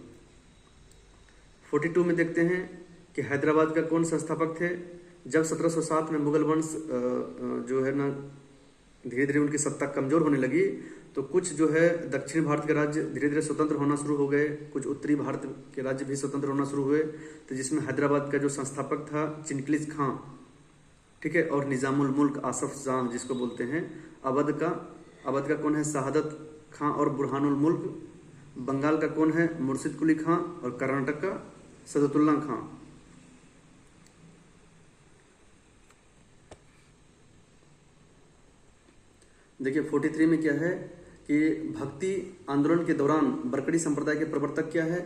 42 में देखते हैं कि हैदराबाद का कौन संस्थापक थे? जब 1707 में मुगल वंश जो है ना, धीरे धीरे उनकी सत्ता कमजोर होने लगी, तो कुछ जो है दक्षिण भारत के राज्य धीरे धीरे स्वतंत्र होना शुरू हो गए, कुछ उत्तरी भारत के राज्य भी स्वतंत्र होना शुरू हुए। तो जिसमें हैदराबाद का जो संस्थापक था चिनकलिज खां, ठीक है, और निजामुल मुल्क आसफ जाह जिसको बोलते हैं। अवध का कौन है? शहादत खां और बुरहानुल मुल्क। बंगाल का कौन है? मुर्शिद कुली खां। और कर्नाटक का सदतुल्ला खां। देखिए 43 में क्या है कि भक्ति आंदोलन के दौरान बरकड़ी संप्रदाय के प्रवर्तक क्या है?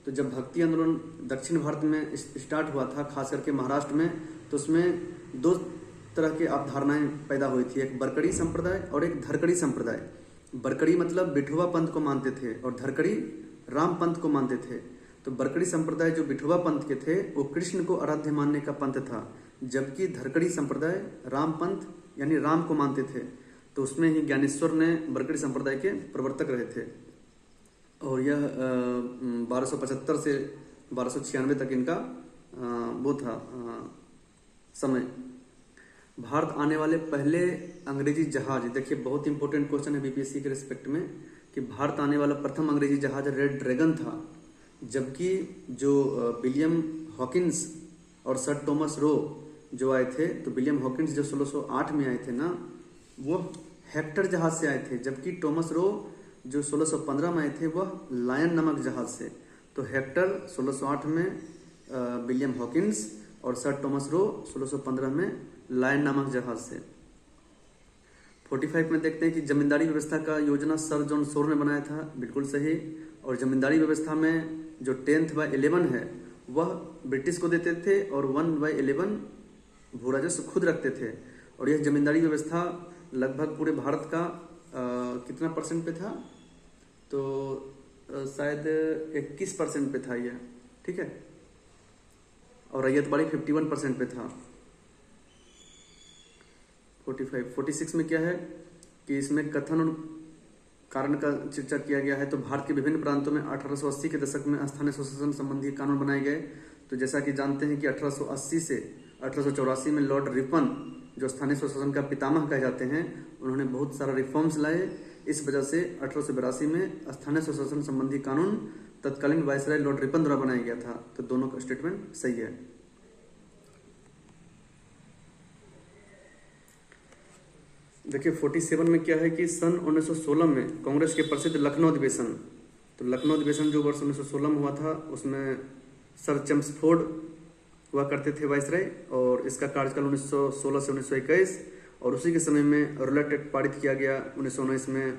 तो जब भक्ति आंदोलन दक्षिण भारत में स्टार्ट हुआ था, खास करके महाराष्ट्र में, तो उसमें दो तरह की अवधारणाएं पैदा हुई थी, एक बरकड़ी संप्रदाय और एक धरकड़ी संप्रदाय। बरकड़ी मतलब विठोबा पंथ को मानते थे और धरकड़ी राम पंथ को मानते थे। तो बरकड़ी संप्रदाय जो विठोबा पंथ के थे, वो कृष्ण को आराध्य मानने का पंथ था, जबकि धरकड़ी संप्रदाय राम पंथ यानी राम को मानते थे। तो उसमें ही ज्ञानेश्वर ने बरकड़ी संप्रदाय के प्रवर्तक रहे थे। और यह 1275 से 1296 तक इनका वो था समय। भारत आने वाले पहले अंग्रेजी जहाज, देखिए बहुत इंपॉर्टेंट क्वेश्चन है बीपीएससी के रिस्पेक्ट में, कि भारत आने वाला प्रथम अंग्रेजी जहाज रेड ड्रैगन था। जबकि जो विलियम हॉकिंस और सर टॉमस रो जो आए थे, तो विलियम हॉकिंस जो 1608 में आए थे ना, वो हेक्टर जहाज से आए थे, जबकि टॉमस रो जो 1615 में आए थे वह लायन नामक जहाज से। तो हेक्टर 1608 में विलियम हॉकिंस और सर टॉमस रो 1615 में लायन नामक जहाज से। 45 में देखते हैं कि जमींदारी व्यवस्था का योजना सर जॉन शोर ने बनाया था, बिल्कुल सही। और जमींदारी व्यवस्था में जो 10/11 है वह ब्रिटिश को देते थे और 1/11 भू राजस्व खुद रखते थे। और यह जमींदारी व्यवस्था लगभग पूरे भारत का कितना परसेंट पे था? तो शायद 21% पे था यह, ठीक है। और रैयतबाड़ी 51% पे था। 46 में क्या है कि इसमें कथन और कारण का चर्चा किया गया है। तो भारत के विभिन्न प्रांतों में 1880 के दशक में स्थानीय स्वशासन संबंधी कानून बनाए गए। तो जैसा कि जानते हैं कि 1880 से 1884 में लॉर्ड रिपन जो स्थानीय स्वशासन का पितामह कहे जाते हैं, उन्होंने बहुत सारा रिफॉर्म्स लाए। इस वजह से 1882 में स्थानीय स्वशासन संबंधी कानून तत्कालीन वायसराय लॉर्ड रिपन द्वारा बनाया गया था। तो दोनों का स्टेटमेंट सही है। देखिए 47 में क्या है कि सन 1916 में कांग्रेस के प्रसिद्ध लखनऊ अधिवेशन, तो लखनऊ अधिवेशन जो वर्ष 1916 में हुआ था, उसमें सर चेम्सफोर्ड हुआ करते थे वायसराय, और इसका कार्यकाल 1916 से 1921, और उसी के समय में रूलेट एक्ट पारित किया गया। 1919 में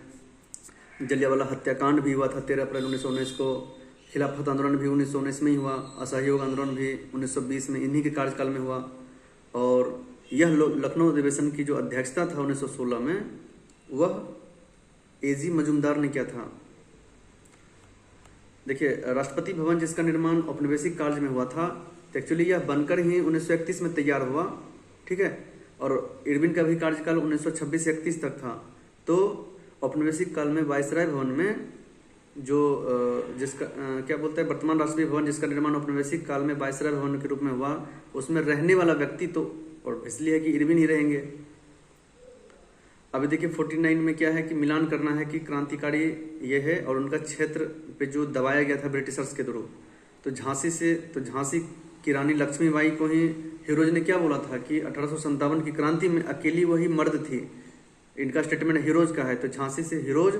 जलियांवाला हत्याकांड भी हुआ था 13 अप्रैल 1919 को। खिलाफत आंदोलन भी 1919 में ही हुआ। असहयोग आंदोलन भी 1920 में इन्हीं के कार्यकाल में हुआ। और यह लखनऊ अधिवेशन की जो अध्यक्षता था 1916 में, वह एजी मजूमदार ने किया था। देखिए राष्ट्रपति भवन जिसका निर्माण औपनिवेशिक काल में हुआ था, तो एक्चुअली यह बनकर ही 1931 में तैयार हुआ, ठीक है। और इरविन का भी कार्यकाल 1926-31 तक था। तो औपनिवेशिक काल में वायसराय भवन में जो जिसका क्या बोलते हैं, वर्तमान राष्ट्रपति भवन जिसका निर्माण औपनिवेशिक काल में वायसराय भवन के रूप में हुआ, उसमें रहने वाला व्यक्ति तो और इसलिए है कि इरविन ही रहेंगे। अभी देखिए 49 में क्या है कि मिलान करना है कि क्रांतिकारी ये है, और उनका क्षेत्र पे जो दबाया गया था ब्रिटिशर्स के थ्रू। तो झांसी की रानी लक्ष्मीबाई को ही हीरोज ने क्या बोला था कि 1857 की क्रांति में अकेली वही मर्द थी। इनका स्टेटमेंट हीरोज का है। तो झांसी से हीरोज,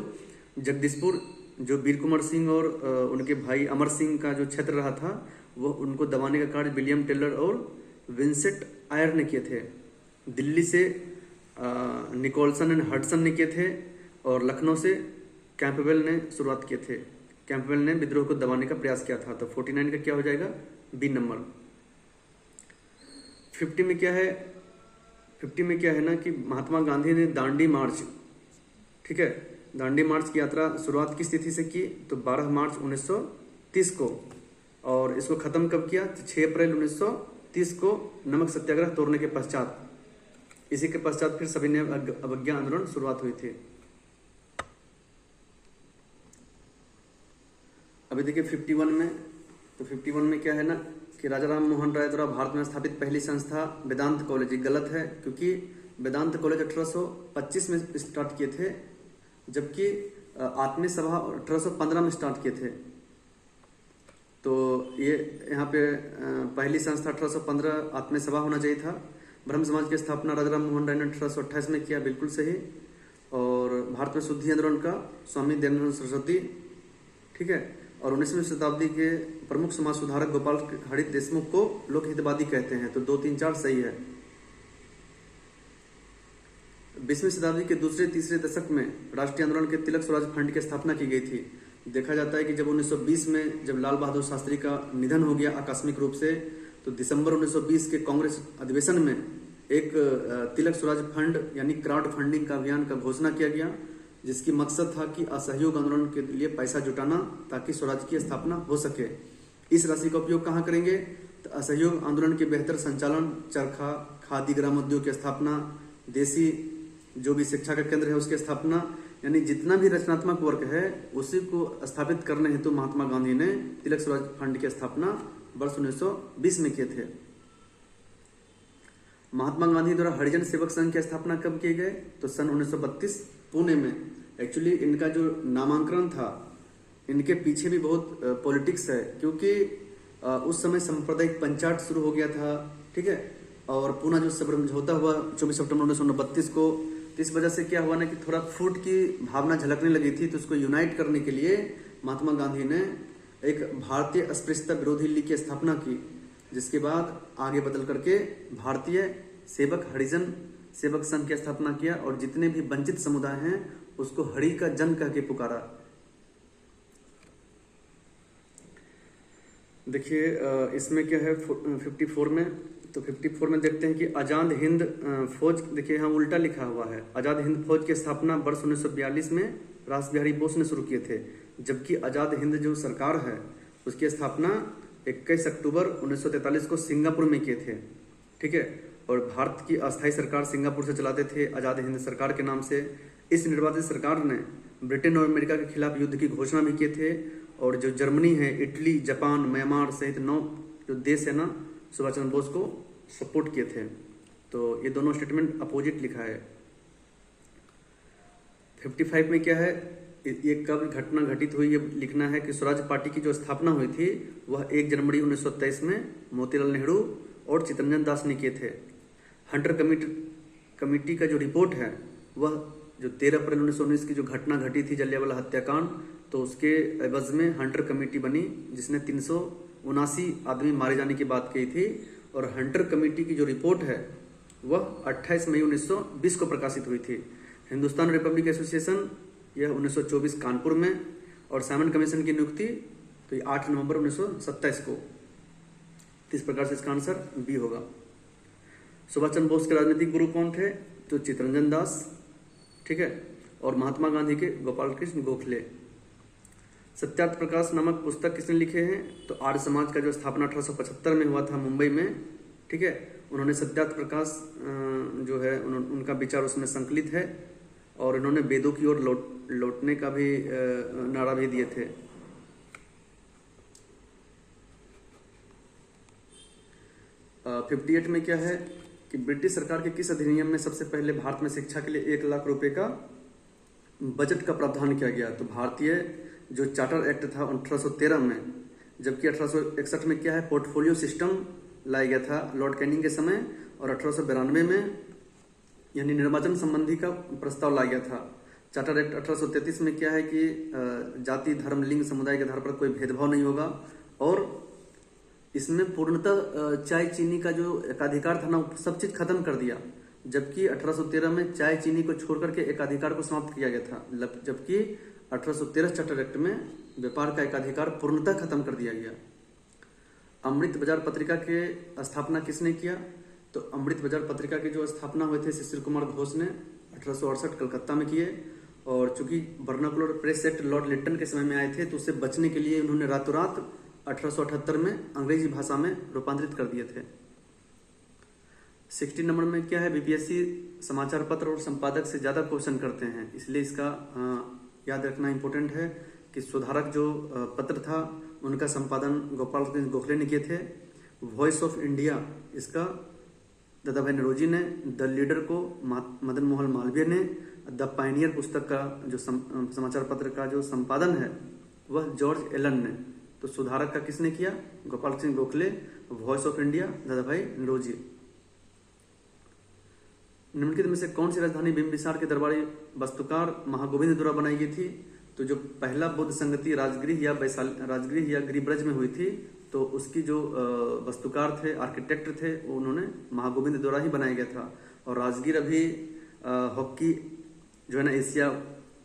जगदीशपुर जो वीर कुंवर सिंह और उनके भाई अमर सिंह का जो क्षेत्र रहा था, वो उनको दबाने का कार्य विलियम टेलर और विंसेंट आयर ने किए थे। दिल्ली से निकोलसन एंड हडसन ने किए थे, और लखनऊ से कैंपबेल ने शुरुआत किए थे। कैंपबेल ने विद्रोह को दबाने का प्रयास किया था। तो 49 का क्या हो जाएगा, बी नंबर। 50 में क्या है, 50 में क्या है ना कि महात्मा गांधी ने दांडी मार्च, ठीक है, दांडी मार्च की यात्रा शुरुआत किस तिथि से की, तो 12 मार्च 1930 को, और इसको खत्म कब किया, तो 6 अप्रैल 1930 को नमक सत्याग्रह तोड़ने के पश्चात। इसी के पश्चात फिर सभी ने अवज्ञा आंदोलन शुरुआत हुई थी। अभी देखिए 51 में, तो 51 में क्या है ना कि राजा राम मोहन राय द्वारा भारत में स्थापित पहली संस्था वेदांत कॉलेज। गलत है, क्योंकि वेदांत कॉलेज 1825 में स्टार्ट किए थे, जबकि आत्मीय सभा 1815 में स्टार्ट किए थे। तो ये यहाँ पे पहली संस्था 1815 आत्मीय सभा होना चाहिए था। ब्रह्म समाज की स्थापना राजा राम मोहन राय ने 1828 में किया, बिल्कुल सही। और भारत में शुद्धि आंदोलन का स्वामी दयानंद सरस्वती, ठीक है। और 19वीं शताब्दी के प्रमुख समाज सुधारक गोपाल हरित देशमुख को लोकहितवादी कहते हैं। तो 2, 3, 4 सही है। 20वीं शताब्दी के दूसरे तीसरे दशक में राष्ट्रीय आंदोलन के तिलक स्वराज फंड की स्थापना की गई थी। देखा जाता है कि जब 1920 में जब लाल बहादुर शास्त्री का निधन हो गया आकस्मिक रूप से, तो दिसंबर 1920 के कांग्रेस अधिवेशन में एक तिलक स्वराज फंड यानी क्राउड फंडिंग का अभियान का घोषणा किया गया, जिसकी मकसद था कि असहयोग आंदोलन के लिए पैसा जुटाना ताकि स्वराज की स्थापना हो सके। इस राशि का उपयोग कहाँ करेंगे, तो असहयोग आंदोलन के बेहतर संचालन, चरखा खादी ग्रामोद्योग की स्थापना, देसी जो भी शिक्षा का केंद्र है उसकी स्थापना, यानी जितना भी रचनात्मक वर्क है उसी को स्थापित करने हेतु महात्मा गांधी ने तिलक स्वराज फंड की स्थापना वर्ष 1920 में किए थे। महात्मा गांधी द्वारा हरिजन सेवक संघ की स्थापना कब किए गए, तो सन 1932 पुणे में। एक्चुअली इनका जो नामांकन था, इनके पीछे भी बहुत पॉलिटिक्स है, क्योंकि उस समय सांप्रदायिक पंचायत शुरू हो गया था, ठीक है। और पुणे जो समझौता हुआ 24 सितंबर 1932 को, तो इस वजह से क्या हुआ ना कि थोड़ा फूट की भावना झलकने लगी थी। तो उसको यूनाइट करने के लिए महात्मा गांधी ने एक भारतीय अस्पृश्यता विरोधी लीग की स्थापना की, जिसके बाद आगे बदल करके भारतीय सेवक हरिजन सेवक संघ की स्थापना किया, और जितने भी वंचित समुदाय हैं उसको हरि का जन कह के पुकारा। देखिए इसमें क्या है 54 में, तो 54 में देखते हैं कि आजाद हिंद फौज, देखिए यहाँ उल्टा लिखा हुआ है, आजाद हिंद फौज की स्थापना वर्ष 1942 में रास बिहारी बोस ने शुरू किए थे, जबकि आजाद हिंद जो सरकार है उसकी स्थापना 21 अक्टूबर 1943 को सिंगापुर में किए थे, ठीक है। और भारत की अस्थायी सरकार सिंगापुर से चलाते थे आजाद हिंद सरकार के नाम से। इस निर्वाचित सरकार ने ब्रिटेन और अमेरिका के खिलाफ युद्ध की घोषणा भी किए थे, और जो जर्मनी है, इटली, जापान, म्यांमार सहित 9 जो देश है ना, सुभाष चंद्र बोस को सपोर्ट किए थे। तो ये दोनों स्टेटमेंट अपोजिट लिखा है। 55 में क्या है, ये कब घटना घटित हुई ये लिखना है कि स्वराज पार्टी की जो स्थापना हुई थी वह 1 जनवरी 1923 में मोतीलाल नेहरू और चित्तरंजन दास ने किए थे। हंटर कमेटी का जो रिपोर्ट है वह जो 13 अप्रैल 1919 की जो घटना घटी थी जलियांवाला हत्याकांड, तो उसके एवज में हंटर कमेटी बनी जिसने 379 आदमी मारे जाने की बात कही थी। और हंटर कमेटी की जो रिपोर्ट है वह 28 मई 1920 को प्रकाशित हुई थी। हिंदुस्तान रिपब्लिक एसोसिएशन यह 1924 कानपुर में, और साइमन कमीशन की नियुक्ति तो ये 8 नवंबर 1927 को। इस प्रकार से इसका आंसर बी होगा। सुभाष चंद्र बोस के राजनीतिक गुरु कौन थे, तो चित्तरंजन दास, ठीक है, और महात्मा गांधी के गोपाल कृष्ण गोखले। सत्यार्थ प्रकाश नामक पुस्तक किसने लिखे हैं, तो आर्य समाज का जो स्थापना 1875 में हुआ था मुंबई में, ठीक है, उन्होंने सत्यार्थ प्रकाश जो है उनका विचार उसमें संकलित है, और इन्होंने वेदों की ओर लौटने का भी नारा भी दिए थे। आ, 58 में क्या है कि ब्रिटिश सरकार के किस अधिनियम में सबसे पहले भारत में शिक्षा के लिए 1 लाख रुपए का बजट का प्रावधान किया गया, तो भारतीय जो चार्टर एक्ट था 1813 में, जबकि 1861 में क्या है पोर्टफोलियो सिस्टम लाया गया था लॉर्ड कैनिंग के समय, और 1892 में यानी निर्वाचन संबंधी का प्रस्ताव लाया गया था। चार्टर एक्ट 1833 में क्या है कि जाति धर्म लिंग समुदाय के आधार पर कोई भेदभाव नहीं होगा, और इसमें पूर्णतः चाय चीनी का जो एकाधिकार था ना सब चीज खत्म कर दिया, जबकि 1813 में चाय चीनी को छोड़ करके एकाधिकार को समाप्त किया गया था, जबकि 1813 चार्टर एक्ट में व्यापार का एकाधिकार पूर्णतः खत्म कर दिया गया। अमृत बाजार पत्रिका के स्थापना किसने किया, तो अमृत बाजार पत्रिका की जो स्थापना हुए थे शिशिर कुमार घोष ने 1868 कलकत्ता में किए, और चूंकि vernacular press act Lord Lytton के समय में आए थे तो उससे बचने के लिए उन्होंने रातों रात 1878 में अंग्रेजी भाषा में रूपांतरित कर दिए थे। 60 नंबर में क्या है, बीपीएससी समाचार पत्र और संपादक से ज्यादा क्वेश्चन करते हैं, इसलिए इसका याद रखना इंपॉर्टेंट है कि सुधारक जो पत्र था उनका संपादन गोपाल कृष्ण गोखले ने किए थे। वॉइस ऑफ इंडिया इसका दादा भाई नौरोजी ने, द लीडर को मदन मोहन मालवीय ने, द पायनियर पुस्तक का जो समाचार पत्र का जो संपादन है वह जॉर्ज एलन ने। तो सुधारक का किसने किया, Gopal Singh Gokhale. Voice of India दादा भाई नौरोजी। निम्नलिखित में से कौन सी राजधानी बिंबिसार के दरबारी वास्तुकार महागोविंद द्वारा बनाई गई थी, तो जो पहला बुद्ध संगति राजगृह या गिरिब्रज में हुई थी, तो उसकी जो वास्तुकार थे आर्किटेक्ट थे वो उन्होंने महागोविंद द्वारा ही बनाया गया था। और राजगीर अभी हॉकी जो है ना एशिया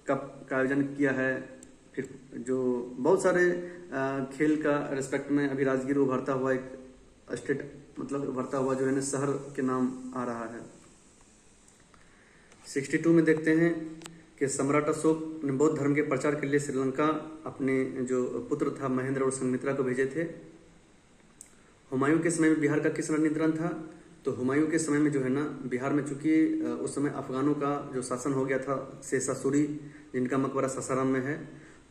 कप का आयोजन किया है, फिर जो बहुत सारे खेल का रिस्पेक्ट में अभी राजगीर उभरता हुआ एक स्टेट मतलब उभरता हुआ जो है ना शहर के नाम आ रहा है। 62 में देखते हैं कि सम्राट अशोक ने बौद्ध धर्म के प्रचार के लिए श्रीलंका अपने जो पुत्र था महेंद्र और संघमित्रा को भेजे थे। हुमायूं के समय में बिहार का किस रणनीति था, तो हुमायूं के समय में जो है ना बिहार में चूंकि उस समय अफगानों का जो शासन हो गया था शेषा सूरी जिनका मकबरा सासाराम में है,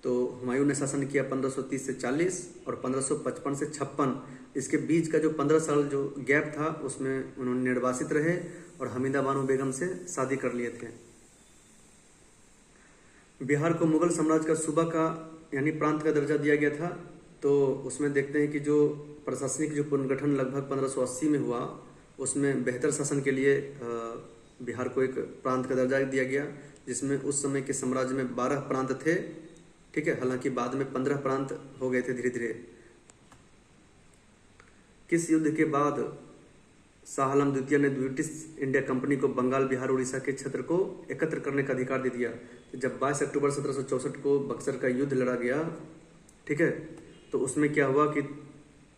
तो हुमायूं ने शासन किया 1530 से 40 और 1555 से 56। इसके बीच का जो 15 साल जो गैप था उसमें उन्होंने निर्वासित रहे और हमीदा बानो बेगम से शादी कर लिए थे। बिहार को मुगल साम्राज्य का सूबा का यानी प्रांत का दर्जा दिया गया था, तो उसमें देखते हैं कि जो प्रशासनिक जो पुनर्गठन लगभग 1580 में हुआ उसमें बेहतर शासन के लिए बिहार को एक प्रांत का दर्जा दिया गया, जिसमें उस समय के साम्राज्य में 12 प्रांत थे, ठीक है, हालांकि बाद में 15 प्रांत हो गए थे धीरे धीरे। किस युद्ध के बाद शाह आलम द्वितीय ने ब्रिटिश इंडिया कंपनी को बंगाल बिहार उड़ीसा के क्षेत्र को एकत्र करने का अधिकार दे दिया? जब 22 अक्टूबर 1764 को बक्सर का युद्ध लड़ा गया, ठीक है, तो उसमें क्या हुआ कि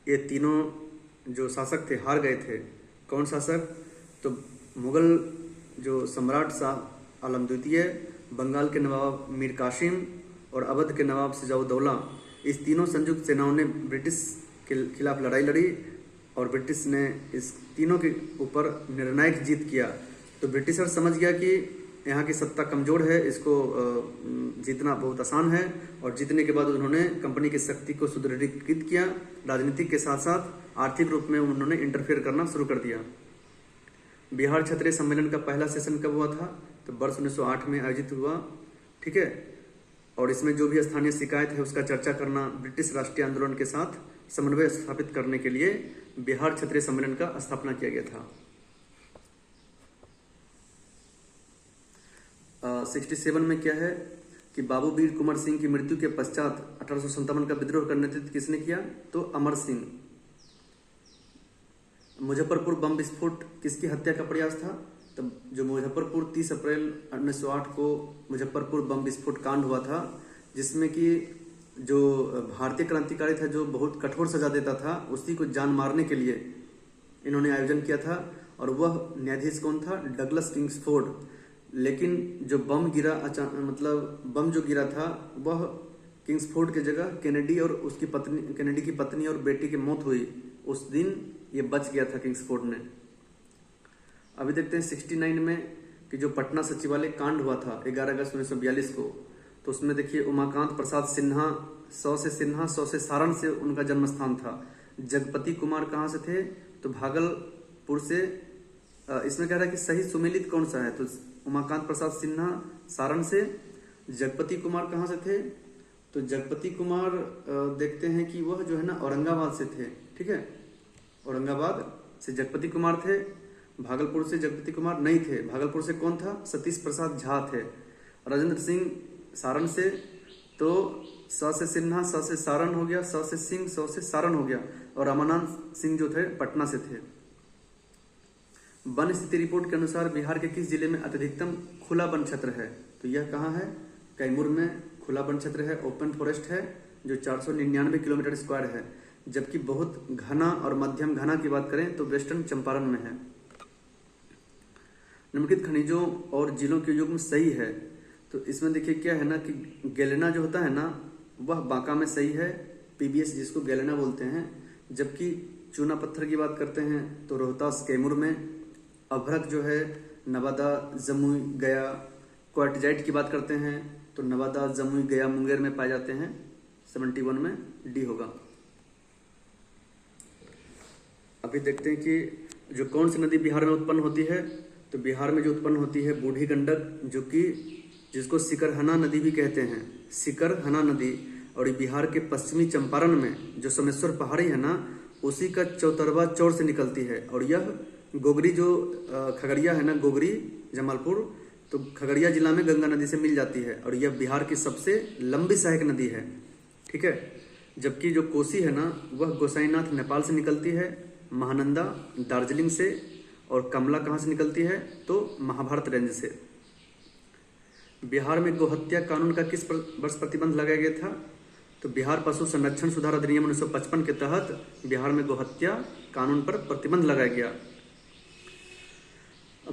ये तीनों जो शासक थे हार गए थे। कौन शासक, तो मुगल जो सम्राट शाह आलम द्वितीय, बंगाल के नवाब मीर कासिम और अवध के नवाब सिजाउद्दौला, इस तीनों संयुक्त सेनाओं ने ब्रिटिश के खिलाफ लड़ाई लड़ी और ब्रिटिश ने इस तीनों के ऊपर निर्णायक जीत किया। तो ब्रिटिशर समझ गया कि यहाँ की सत्ता कमजोर है, इसको जीतना बहुत आसान है, और जीतने के बाद उन्होंने कंपनी की शक्ति को सुदृढ़ीकृत किया। राजनीतिक के साथ साथ आर्थिक रूप में उन्होंने इंटरफेयर करना शुरू कर दिया। बिहार क्षत्रिय सम्मेलन का पहला सेशन कब हुआ था? तो वर्ष 1908 में आयोजित हुआ। ठीक है, और इसमें जो भी स्थानीय शिकायत है उसका चर्चा करना, ब्रिटिश राष्ट्रीय आंदोलन के साथ समन्वय स्थापित करने के लिए बिहार क्षत्रिय सम्मेलन का स्थापना किया गया था। 67 में क्या है कि बाबू वीर कुंवर सिंह की मृत्यु के पश्चात 1857 का विद्रोह का नेतृत्व किसने किया? तो अमर सिंह। मुजफ्फरपुर बम विस्फोट किसकी हत्या का प्रयास था? तब जो मुजफ्फरपुर 30 अप्रैल 1908 को मुजफ्फरपुर बम विस्फोट कांड हुआ था, जिसमें कि जो भारतीय क्रांतिकारी था जो बहुत कठोर सजा देता था, उसी को जान मारने के लिए इन्होंने आयोजन किया था। और वह न्यायाधीश कौन था? Douglas Kingsford. लेकिन जो बम गिरा मतलब बम जो गिरा था वह किंग्सफोर्ड की जगह केनेडी और उसकी पत्नी, केनेडी की पत्नी और बेटी की मौत हुई। उस दिन ये बच गया था किंग्सफोर्ड ने। अभी देखते हैं 69 में कि जो पटना सचिवालय कांड हुआ था 11 अगस्त 1942 को, तो उसमें देखिए उमाकांत प्रसाद सिन्हा, 100 से सिन्हा, 100 से सारण से उनका जन्म स्थान था। जगपति कुमार कहाँ से थे? तो भागलपुर से। इसमें कह रहा है कि सही सुमेलित कौन सा है? तो उमाकांत प्रसाद सिन्हा सारण से। जगपति कुमार कहाँ से थे? तो जगपति कुमार देखते हैं कि वह जो है ना औरंगाबाद से थे। ठीक है, औरंगाबाद से जगपति कुमार थे। भागलपुर से जगपति कुमार नहीं थे। भागलपुर से कौन था? सतीश प्रसाद झा थे। राजेंद्र सिंह सारण से, तो 100 से सिन्हा, 100 से सारण हो गया, 100 से सिंह, 100 से सारण हो गया। और रामानंद सिंह जो थे पटना से थे। वन स्थिति रिपोर्ट के अनुसार बिहार के किस जिले में अत्यधिकतम खुला वन क्षेत्र है? तो यह कहाँ है? कैमूर में खुला वन क्षेत्र है, ओपन फॉरेस्ट है, जो 499 किलोमीटर स्क्वायर है। जबकि बहुत घना और मध्यम घना की बात करें तो वेस्टर्न चंपारण में है। निम्नलिखित खनिजों और जिलों के युग्म सही है। तो इसमें देखिए क्या है ना कि गैलेना जो होता है ना वह बांका में सही है, पीबीएस जिसको गैलेना बोलते हैं। जबकि चूना पत्थर की बात करते हैं तो रोहतास कैमूर में। अभ्रक जो है नवादा, जमुई, गया। क्वार्टजाइट की बात करते हैं तो नवादा, जमुई, गया, मुंगेर में पाए जाते हैं। 71 में डी होगा। अभी देखते हैं कि जो कौन सी नदी बिहार में उत्पन्न होती है। तो बिहार में जो उत्पन्न होती है बूढ़ी गंडक, जो कि जिसको सिकरहना नदी भी कहते हैं, सिकरहना नदी। और बिहार के पश्चिमी चंपारण में जो सोमेश्वर पहाड़ी है ना, उसी का चौतरवा चौर से निकलती है। और यह गोगरी जो खगड़िया है ना, गोगरी जमालपुर, तो खगड़िया जिला में गंगा नदी से मिल जाती है। और यह बिहार की सबसे लंबी सहायक नदी है। ठीक है, जबकि जो कोसी है ना वह गोसाईनाथ नेपाल से निकलती है, महानंदा दार्जिलिंग से, और कमला कहाँ से निकलती है? तो महाभारत रेंज से। बिहार में गोहत्या कानून का किस वर्ष प्रतिबंध लगाया गया था? तो बिहार पशु संरक्षण सुधार अधिनियम 1955 के तहत बिहार में गोहत्या कानून पर प्रतिबंध लगाया गया।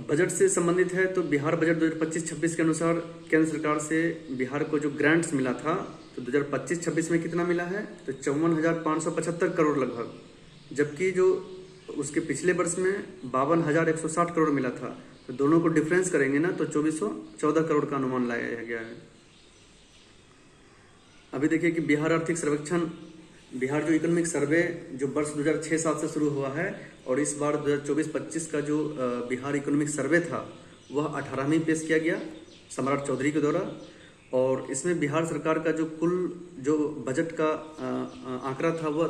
बजट से संबंधित है तो बिहार बजट 2025-26 के अनुसार केंद्र सरकार से बिहार को जो ग्रांट्स मिला था तो 2025-26 में कितना मिला है? तो 54,575 करोड़ लगभग। जबकि जो उसके पिछले वर्ष में 52,160 करोड़ मिला था। तो दोनों को डिफरेंस करेंगे ना तो 2414 करोड़ का अनुमान लगाया गया है। अभी देखिए कि बिहार आर्थिक सर्वेक्षण, बिहार जो इकोनॉमिक सर्वे जो वर्ष 2006-07 से शुरू हुआ है, और इस बार 2024-25 का जो बिहार इकोनॉमिक सर्वे था वह 18वीं पेश किया गया सम्राट चौधरी के द्वारा। और इसमें बिहार सरकार का जो कुल जो बजट का आंकड़ा था वह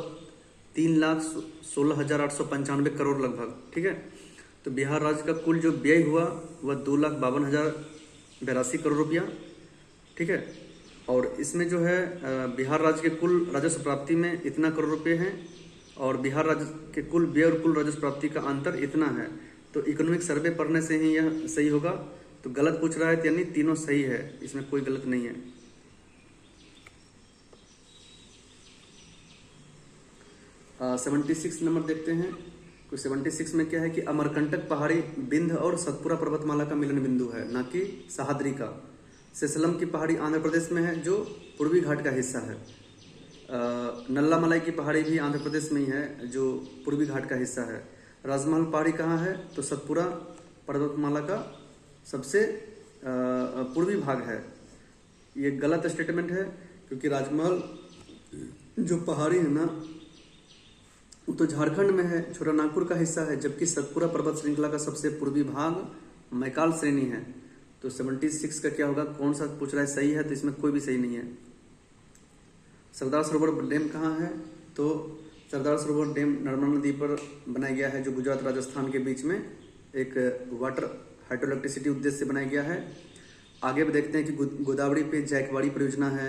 3,16,895 करोड़ लगभग। ठीक है, तो बिहार राज्य का कुल जो व्यय हुआ वह 2,52,082 करोड़ रुपया। ठीक है, और इसमें जो है बिहार राज्य के कुल राजस्व प्राप्ति में इतना करोड़ रुपए हैं, और बिहार राज्य के कुल व्यय और कुल राजस्व प्राप्ति का अंतर इतना है। तो इकोनॉमिक सर्वे पढ़ने से ही यह सही होगा। तो गलत पूछ रहा है तो यानी तीनों सही है, इसमें कोई गलत नहीं है। 76 नंबर देखते हैं। तो 76 में क्या है कि अमरकंटक पहाड़ी विंध्य और सतपुरा पर्वतमाला का मिलन बिंदु है, ना कि सहाद्री का। सेसलम की पहाड़ी आंध्र प्रदेश में है जो पूर्वी घाट का हिस्सा है। नल्लामलाई की पहाड़ी भी आंध्र प्रदेश में ही है जो पूर्वी घाट का हिस्सा है। राजमहल पहाड़ी कहाँ है? तो सतपुरा पर्वतमाला का सबसे पूर्वी भाग है। ये गलत स्टेटमेंट है क्योंकि राजमहल जो पहाड़ी है ना तो झारखंड में है, छोटानागपुर का हिस्सा है, जबकि सतपुरा पर्वत श्रृंखला का सबसे पूर्वी भाग मैकाल श्रेणी है। तो 76 का क्या होगा, कौन सा पूछ रहा है, सही है, तो इसमें कोई भी सही नहीं है। सरदार सरोवर डैम कहाँ है, तो सरदार सरोवर डैम नर्मदा नदी पर बनाया गया है, जो गुजरात राजस्थान के बीच में एक वाटर हाइड्रो इलेक्ट्रिसिटी उद्देश्य से बनाया गया है। आगे भी देखते हैं कि गोदावरी पे जायकवाड़ी परियोजना है,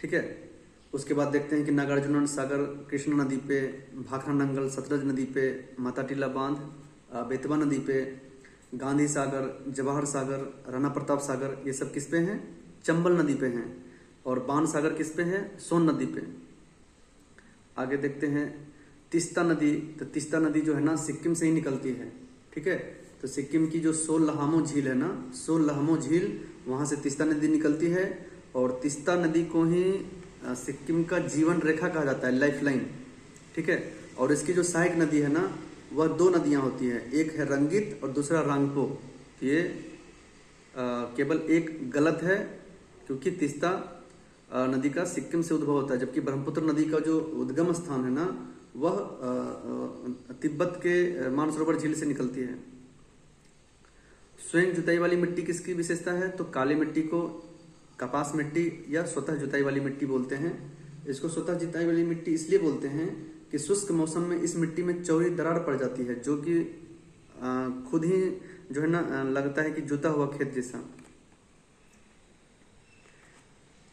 ठीक है। उसके बाद देखते हैं कि नागार्जुन सागर कृष्णा नदी पे, भाखड़ा नंगल सतलज नदी पे, माता टीला बांध बेतवा नदी पे, गांधी सागर, जवाहर सागर, राणा प्रताप सागर, ये सब किस पे हैं, चंबल नदी पे हैं। और बाण सागर किस पे है, सोन नदी पे। आगे देखते हैं तीस्ता नदी, तो तीस्ता नदी जो है ना सिक्किम से ही निकलती है, ठीक है। तो सिक्किम की जो सोलहामो झील है ना, सोलहामो झील, वहां से तीस्ता नदी निकलती है। और तीस्ता नदी को ही सिक्किम का जीवन रेखा कहा जाता है, लाइफ लाइन, ठीक है। और इसकी जो सहायक नदी है ना, वह दो नदियां होती है, एक है रंगित और दूसरा रांगपो। ये केवल एक गलत है, क्योंकि तीस्ता नदी का सिक्किम से उद्भव होता है, जबकि ब्रह्मपुत्र नदी का जो उद्गम स्थान है ना, वह तिब्बत के मानसरोवर झील से निकलती है। स्वयं जुताई वाली मिट्टी किसकी विशेषता है, तो काली मिट्टी को कपास मिट्टी या स्वतः जुताई वाली मिट्टी बोलते हैं। इसको स्वतः जुताई वाली मिट्टी इसलिए बोलते हैं कि शुष्क मौसम में इस मिट्टी में चौड़ी दरार पड़ जाती है, जो कि खुद ही जो है ना लगता है कि जुता हुआ खेत जैसा।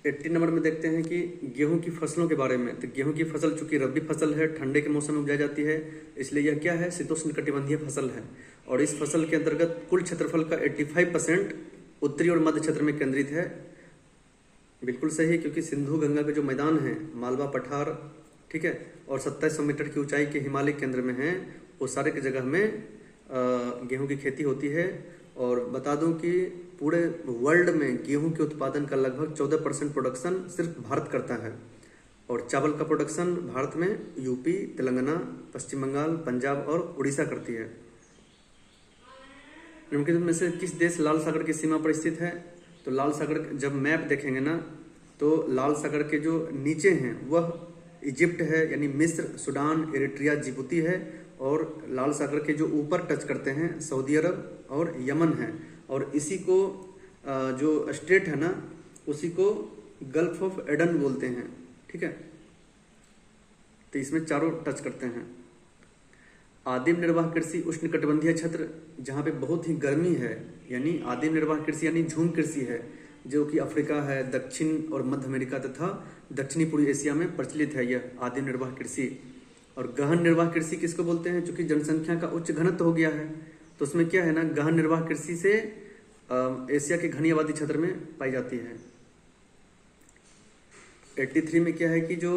80 नंबर में देखते हैं कि गेहूं की फसलों के बारे में। तो गेहूं की फसल चूंकि रबी फसल है, ठंडे के मौसम में उपजाई जाती है, इसलिए यह क्या है, शीतोष्णकटिबंधीय फसल है। और इस फसल के अंतर्गत कुल क्षेत्रफल का 85% उत्तरी और मध्य क्षेत्र में केंद्रित है। बिल्कुल सही, क्योंकि सिंधु गंगा के जो मैदान है, मालवा पठार, ठीक है, और 2700 मीटर की ऊंचाई के हिमालय केंद्र में है, वो सारे की जगह में गेहूं की खेती होती है। और बता दूं कि पूरे वर्ल्ड में गेहूं के उत्पादन का लगभग 14% प्रोडक्शन सिर्फ भारत करता है। और चावल का प्रोडक्शन भारत में यूपी, तेलंगाना, पश्चिम बंगाल, पंजाब और उड़ीसा करती है। निम्नलिखित में से किस देश लाल सागर की सीमा पर स्थित है, तो लाल सागर जब मैप देखेंगे ना, तो लाल सागर के जो नीचे हैं वह इजिप्ट है, यानी मिस्र, सूडान, इरिट्रिया, जिबूती है। और लाल सागर के जो ऊपर टच करते हैं सऊदी अरब और यमन है। और इसी को जो स्टेट है ना, उसी को गल्फ ऑफ एडन बोलते हैं, ठीक है। तो इसमें चारों टच करते हैं। आदिम निर्वाह कृषि उष्णकटिबंधीय क्षेत्र, जहाँ पे बहुत ही गर्मी है, यानी आदिम निर्वाह कृषि यानी झूम कृषि है, जो कि अफ्रीका है, दक्षिण और मध्य अमेरिका तथा दक्षिणी पूर्वी एशिया में प्रचलित है यह आदिम निर्वाह कृषि। और गहन निर्वाह कृषि किसको बोलते हैं, चूंकि जनसंख्या का उच्च घनत्व हो गया है, तो उसमें क्या है ना, गहन निर्वाह कृषि से एशिया के घनी आबादी क्षेत्र में पाई जाती है। 83 में क्या है कि जो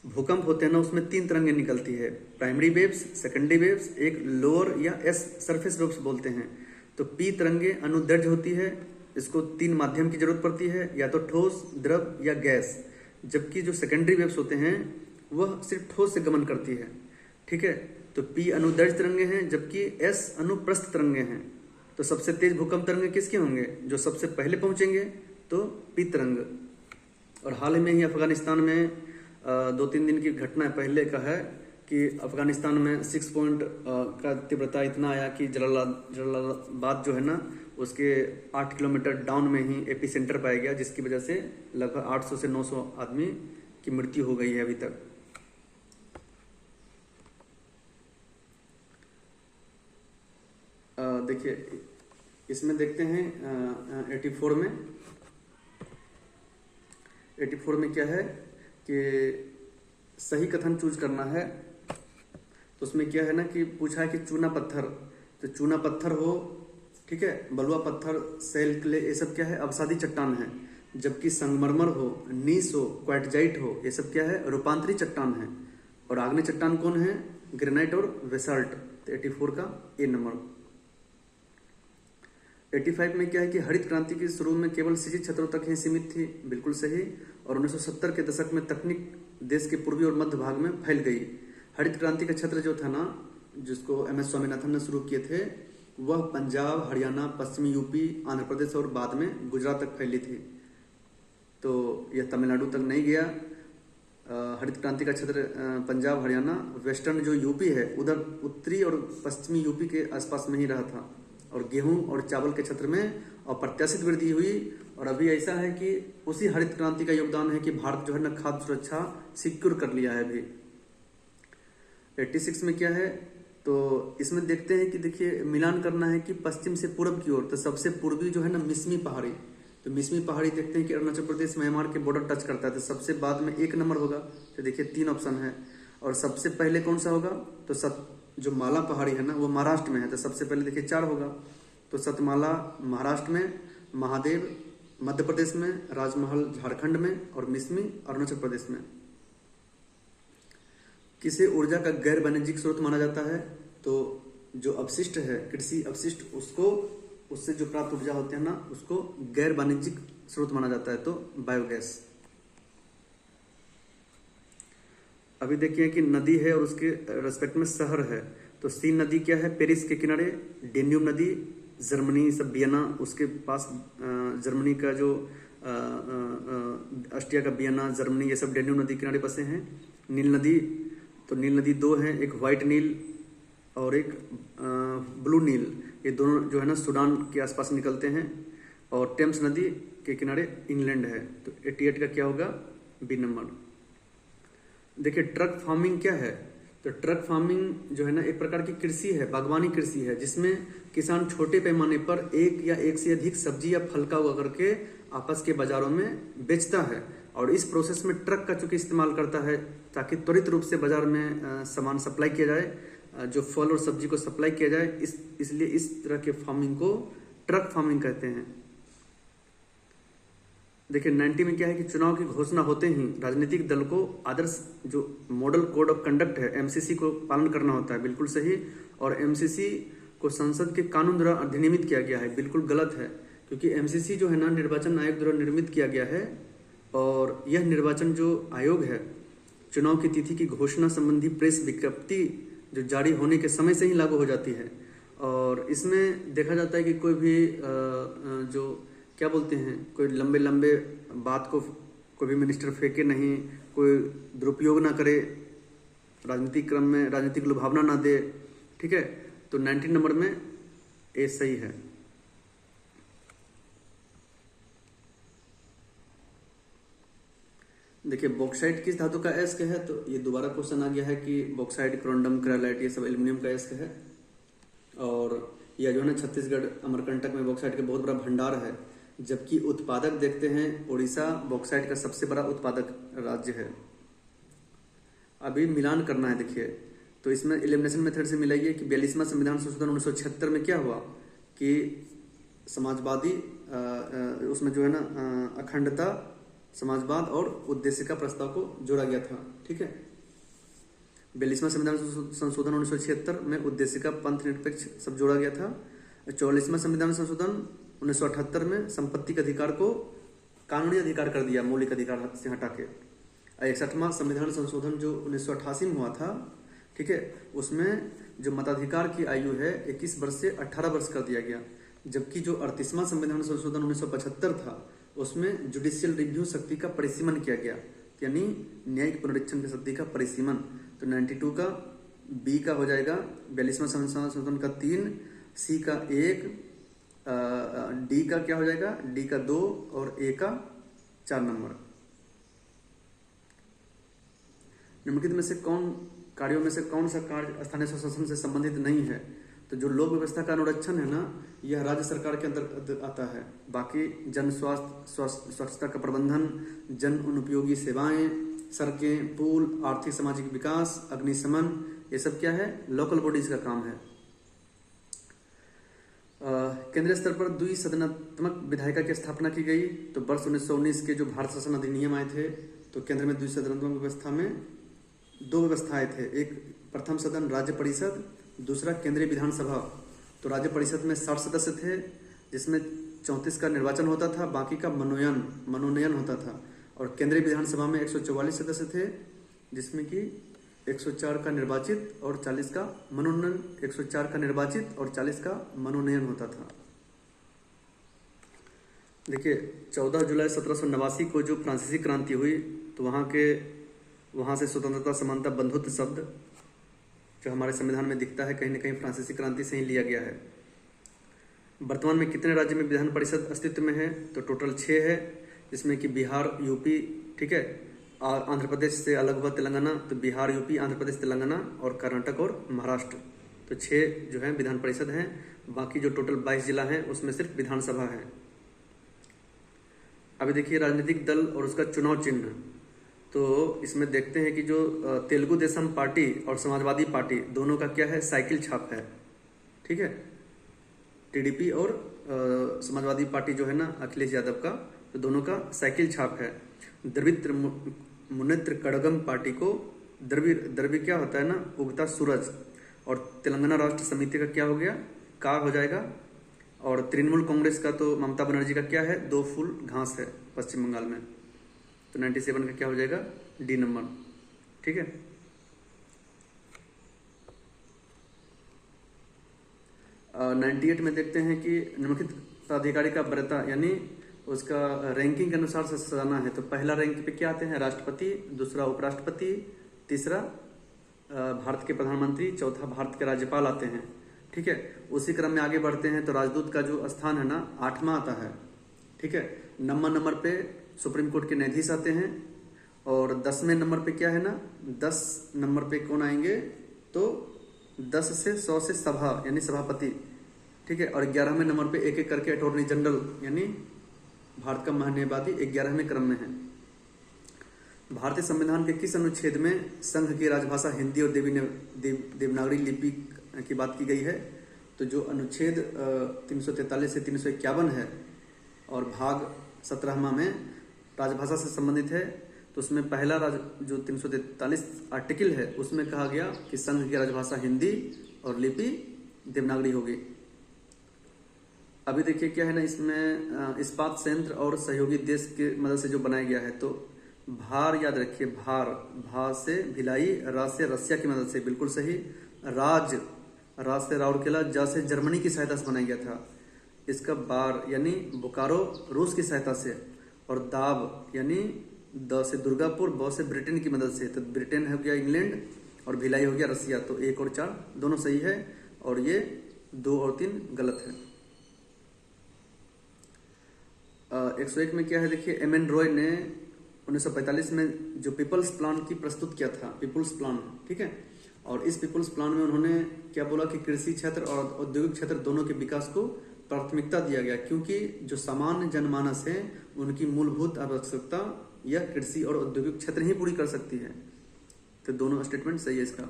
भूकंप होते हैं ना, उसमें 3 तरंगें निकलती है, प्राइमरी वेव्स, सेकेंडरी वेव्स, एक लोअर या एस सरफेस वेव्स बोलते हैं। तो पी तरंगे अनुदैर्घ्य होती है, इसको 3 माध्यम की जरूरत पड़ती है, या तो ठोस, द्रव या गैस। जबकि जो सेकेंडरी वेव्स होते हैं वह सिर्फ ठोस से गमन करती है, ठीक है। तो पी अनुदैर्घ्य तरंगे हैं, जबकि एस अनुप्रस्थ तरंगे हैं। तो सबसे तेज भूकंप तरंगे किसके होंगे, जो सबसे पहले पहुंचेंगे, तो पी तरंग। और हाल ही में ही अफगानिस्तान में 2-3 दिन की घटना पहले का है कि अफगानिस्तान में 6 पॉइंट का तीव्रता इतना आया कि जलालाबाद जो है ना, उसके 8 किलोमीटर डाउन में ही एपी सेंटर पाया गया, जिसकी वजह से लगभग 800 से 900 आदमी की मृत्यु हो गई है अभी तक। देखिए इसमें देखते हैं 84 में क्या है कि सही कथन चूज करना है। तो उसमें क्या है ना कि पूछा है कि चूना पत्थर, तो चूना पत्थर हो, ठीक है, बलुआ पत्थर, सेल क्ले, ये सब क्या है, अवसादी चट्टान है। जबकि संगमरमर हो, नीस हो, क्वार्टजाइट हो, ये सब क्या है, रूपांतरी चट्टान है। और आग्नेय चट्टान कौन है, ग्रेनाइट और बेसाल्ट। तो 84 का ए नंबर। 85 में क्या है कि हरित क्रांति की शुरू में केवल सिंचित क्षेत्रों तक ही सीमित थी, बिल्कुल सही। और 1970 के दशक में तकनीक देश के पूर्वी और मध्य भाग में फैल गई। हरित क्रांति का क्षेत्र जो था ना, जिसको MS स्वामीनाथन ने शुरू किए थे, वह पंजाब, हरियाणा, पश्चिमी यूपी, आंध्र प्रदेश और बाद में गुजरात तक फैली थी। तो यह तमिलनाडु तक नहीं गया। हरित क्रांति का क्षेत्र पंजाब, हरियाणा, वेस्टर्न जो यूपी है उधर उत्तरी और पश्चिमी यूपी के आसपास में ही रहा था, और गेहूं और चावल के क्षेत्र में अप्रत्याशित वृद्धि हुई। और अभी ऐसा है कि उसी हरित क्रांति का योगदान है कि भारत जो है ना खाद्य सुरक्षा सिक्योर कर लिया है अभी। 86 में क्या है, तो इसमें देखते हैं कि देखिए मिलान करना है कि पश्चिम से पूर्व की ओर, तो सबसे पूर्वी जो है ना मिसमी पहाड़ी, तो मिसमी पहाड़ी देखते हैं कि अरुणाचल प्रदेश म्यांमार के बॉर्डर टच करता है, तो सबसे बाद में 1 नंबर होगा। तो देखिए 3 ऑप्शन है, और सबसे पहले कौन सा होगा, तो जो माला पहाड़ी है ना वो महाराष्ट्र में है, तो सबसे पहले देखिए 4 होगा। तो सतमाला महाराष्ट्र में, महादेव मध्य प्रदेश में, राजमहल झारखंड में, और मिसमी अरुणाचल प्रदेश में। किसे ऊर्जा का गैर वाणिज्यिक स्रोत माना जाता है, तो जो अपशिष्ट है, कृषि अपशिष्ट, उससे जो प्राप्त ऊर्जा होते हैं ना उसको गैर वाणिज्यिक स्रोत माना जाता है, तो बायोगैस। अभी देखिए कि नदी है और उसके रेस्पेक्ट में शहर है, तो सीन नदी क्या है, पेरिस के किनारे, डेन्यूब नदी जर्मनी, सब वियना उसके पास, जर्मनी का जो ऑस्ट्रिया का वियना, जर्मनी, ये सब डेन्यूब नदी किनारे बसे हैं। नील नदी, तो नील नदी 2 हैं, एक व्हाइट नील और एक ब्लू नील, ये दोनों जो है ना सूडान के आसपास निकलते हैं। और टेम्स नदी के किनारे इंग्लैंड है, तो 88 का क्या होगा, बी नंबर। देखिए ट्रक फार्मिंग क्या है, तो ट्रक फार्मिंग जो है ना एक प्रकार की कृषि है, बागवानी कृषि है, जिसमें किसान छोटे पैमाने पर एक या एक से अधिक सब्जी या फल का उगा करके आपस के बाजारों में बेचता है। और इस प्रोसेस में ट्रक का चूंकि इस्तेमाल करता है ताकि त्वरित रूप से बाजार में सामान सप्लाई किया जाए, जो फल और सब्जी को सप्लाई किया जाए, इसलिए इस तरह के फार्मिंग को ट्रक फार्मिंग कहते हैं। देखिए 90 में क्या है कि चुनाव की घोषणा होते ही राजनीतिक दल को आदर्श जो मॉडल कोड ऑफ कंडक्ट है एमसीसी को पालन करना होता है, बिल्कुल सही। और एमसीसी को संसद के कानून द्वारा अधिनियमित किया गया है, बिल्कुल गलत है, क्योंकि एमसीसी जो है ना निर्वाचन आयोग द्वारा निर्मित किया गया है, और यह निर्वाचन जो आयोग है चुनाव की तिथि की घोषणा संबंधी प्रेस विज्ञप्ति जो जारी होने के समय से ही लागू हो जाती है। और इसमें देखा जाता है कि कोई भी जो क्या बोलते हैं, कोई लंबे लंबे बात को कोई भी मिनिस्टर फेंके नहीं, कोई दुरुपयोग ना करे, राजनीतिक क्रम में राजनीतिक लुभावना ना दे, ठीक है। तो 19 नंबर में ए सही है। देखिए बॉक्साइट किस धातु का अयस्क है, तो ये दोबारा क्वेश्चन आ गया है कि बॉक्साइट, क्रोंडम, क्राइलाइट ये सब एल्युमिनियम का अयस्क है। और यह जो है ना छत्तीसगढ़ अमरकंटक में बॉक्साइट का बहुत बड़ा भंडार है, जबकि उत्पादक देखते हैं उड़ीसा बॉक्साइट का सबसे बड़ा उत्पादक राज्य है। अभी मिलान करना है, देखिए तो इसमें एलिमिनेशन मेथड से मिलाइए कि 42वां संविधान संशोधन 1976 में क्या हुआ कि समाजवादी उसमें जो है ना अखंडता, समाजवाद और उद्देशिका प्रस्ताव को जोड़ा गया था, ठीक है। 42वां संविधान संशोधन 1976 में उद्देशिका, पंथ निरपेक्ष सब जोड़ा गया था। 44वां संविधान संशोधन 1978 में संपत्ति के अधिकार को कानूनी अधिकार कर दिया, मौलिक अधिकार से हटा के। 61वां संविधान संशोधन जो 1988 में हुआ था, ठीक है, उसमें जो मताधिकार की आयु है 21 वर्ष से 18 वर्ष कर दिया गया। जबकि जो 38वां संविधान संशोधन 1975 था उसमें जुडिशियल रिव्यू शक्ति का परिसीमन किया गया, यानी न्यायिक पुनरीक्षण की शक्ति का परिसीमन। तो 92 का बी का हो जाएगा, 42वां संविधान संशोधन का 3, सी का 1, डी का क्या हो जाएगा, डी का 2 और ए का 4 नंबर। निम्नलिखित में से कार्यों में से कौन सा कार्य स्थानीय स्वशासन से संबंधित नहीं है, तो जो लोक व्यवस्था का अनुरक्षण है ना यह राज्य सरकार के अंदर आता है। बाकी जन स्वास्थ्य, स्वच्छता का प्रबंधन, जन अनुपयोगी सेवाएं, सड़कें, पुल, आर्थिक सामाजिक विकास, अग्निशमन, ये सब क्या है, लोकल बॉडीज का काम है। केंद्रीय स्तर पर द्विसदनात्मक विधायिका की स्थापना की गई। तो वर्ष 1919 के जो भारत शासन अधिनियम आए थे, तो केंद्र में द्विसदनात्मक व्यवस्था में 2 व्यवस्थाएं थे, एक प्रथम सदन राज्य परिषद, दूसरा केंद्रीय विधानसभा। तो राज्य परिषद में 60 सदस्य थे, जिसमें 34 का निर्वाचन होता था, बाकी का मनोनयन होता था। और केंद्रीय विधानसभा में 144 सदस्य थे, जिसमें कि 104 का निर्वाचित और 40 का मनोनयन, 104 का निर्वाचित और 40 का मनोनयन होता था। देखिए 14 जुलाई 1789 को जो फ्रांसीसी क्रांति हुई, तो वहाँ के वहाँ से स्वतंत्रता, समानता, बंधुत्व शब्द जो हमारे संविधान में दिखता है कहीं ना कहीं फ्रांसीसी क्रांति से ही लिया गया है। वर्तमान में कितने राज्य में विधान परिषद अस्तित्व में है? तो टोटल 6 है, जिसमें कि बिहार, यूपी, ठीक है, आंध्र प्रदेश से अलग हुआ तेलंगाना, तो बिहार, यूपी, आंध्र प्रदेश, तेलंगाना और कर्नाटक और महाराष्ट्र, तो 6 जो है विधान परिषद हैं। बाकी जो टोटल 22 जिला हैं उसमें सिर्फ विधानसभा है। अभी देखिए राजनीतिक दल और उसका चुनाव चिन्ह, तो इसमें देखते हैं कि जो तेलुगु देशम पार्टी और समाजवादी पार्टी दोनों का क्या है? साइकिल छाप है, ठीक है। टीडीपी और समाजवादी पार्टी जो है ना अखिलेश यादव का, तो दोनों का साइकिल छाप है। द्रविड़ मुनेत्र कड़गम पार्टी को द्रविड़ क्या होता है ना? उगता सूरज। और तेलंगाना राष्ट्र समिति का क्या हो गया? का हो जाएगा। और तृणमूल कांग्रेस का तो ममता बनर्जी का क्या है? 2 फूल घास है पश्चिम बंगाल में, तो 97 का क्या हो जाएगा? डी नंबर, ठीक है। 98 में देखते हैं कि निम्नलिखित पदाधिकारी का वरीयता यानी उसका रैंकिंग के अनुसार से सजाना है। तो पहला रैंक पे क्या आते हैं? राष्ट्रपति, दूसरा उपराष्ट्रपति, तीसरा भारत के प्रधानमंत्री, चौथा भारत के राज्यपाल आते हैं, ठीक है। उसी क्रम में आगे बढ़ते हैं तो राजदूत का जो स्थान है ना 8वां आता है, ठीक है। 9वां नंबर पे सुप्रीम कोर्ट के न्यायाधीश आते हैं। और 10वें नंबर पे क्या है ना? 10 नंबर पे कौन आएंगे? तो 10 से 100 से सभा यानी सभापति, ठीक है। और 11वें नंबर पे एक एक करके अटॉर्नी जनरल यानी भारत का महान्यायवादी 11वें क्रम में है। भारतीय संविधान के किस अनुच्छेद में संघ की राजभाषा हिंदी और देवनागरी लिपि की बात की गई है? तो जो अनुच्छेद 343 से 351 है और भाग 17वां में राजभाषा से संबंधित है, तो उसमें पहला जो 343 आर्टिकल है उसमें कहा गया कि संघ की राजभाषा हिंदी और लिपि देवनागरी होगी। अभी देखिए क्या है ना, इसमें इस्पात संयंत्र और सहयोगी देश की मदद से जो बनाया गया है, तो भार याद रखिए, भार, भा से भिलाई, रा से रसिया की मदद से, बिल्कुल सही। राज से राउरकेला, जा से जर्मनी की सहायता से बनाया गया था। इसका बार यानी बोकारो रूस की सहायता से। और दाब यानी द से दुर्गापुर, ब से ब्रिटेन की मदद से, तो ब्रिटेन हो गया इंग्लैंड और भिलाई हो गया रसिया। तो 1 और 4 दोनों सही है और ये 2 और 3 गलत है। 101 में क्या है देखिए, एम.एन. रॉय ने 1945 में जो पीपल्स प्लान की प्रस्तुत किया था, पीपल्स प्लान, ठीक है। और इस पीपल्स प्लान में उन्होंने क्या बोला कि कृषि क्षेत्र और औद्योगिक क्षेत्र दोनों के विकास को प्राथमिकता दिया गया, क्योंकि जो सामान्य जनमानस है उनकी मूलभूत आवश्यकता यह कृषि और औद्योगिक क्षेत्र ही पूरी कर सकती है। तो दोनों स्टेटमेंट सही है इसका।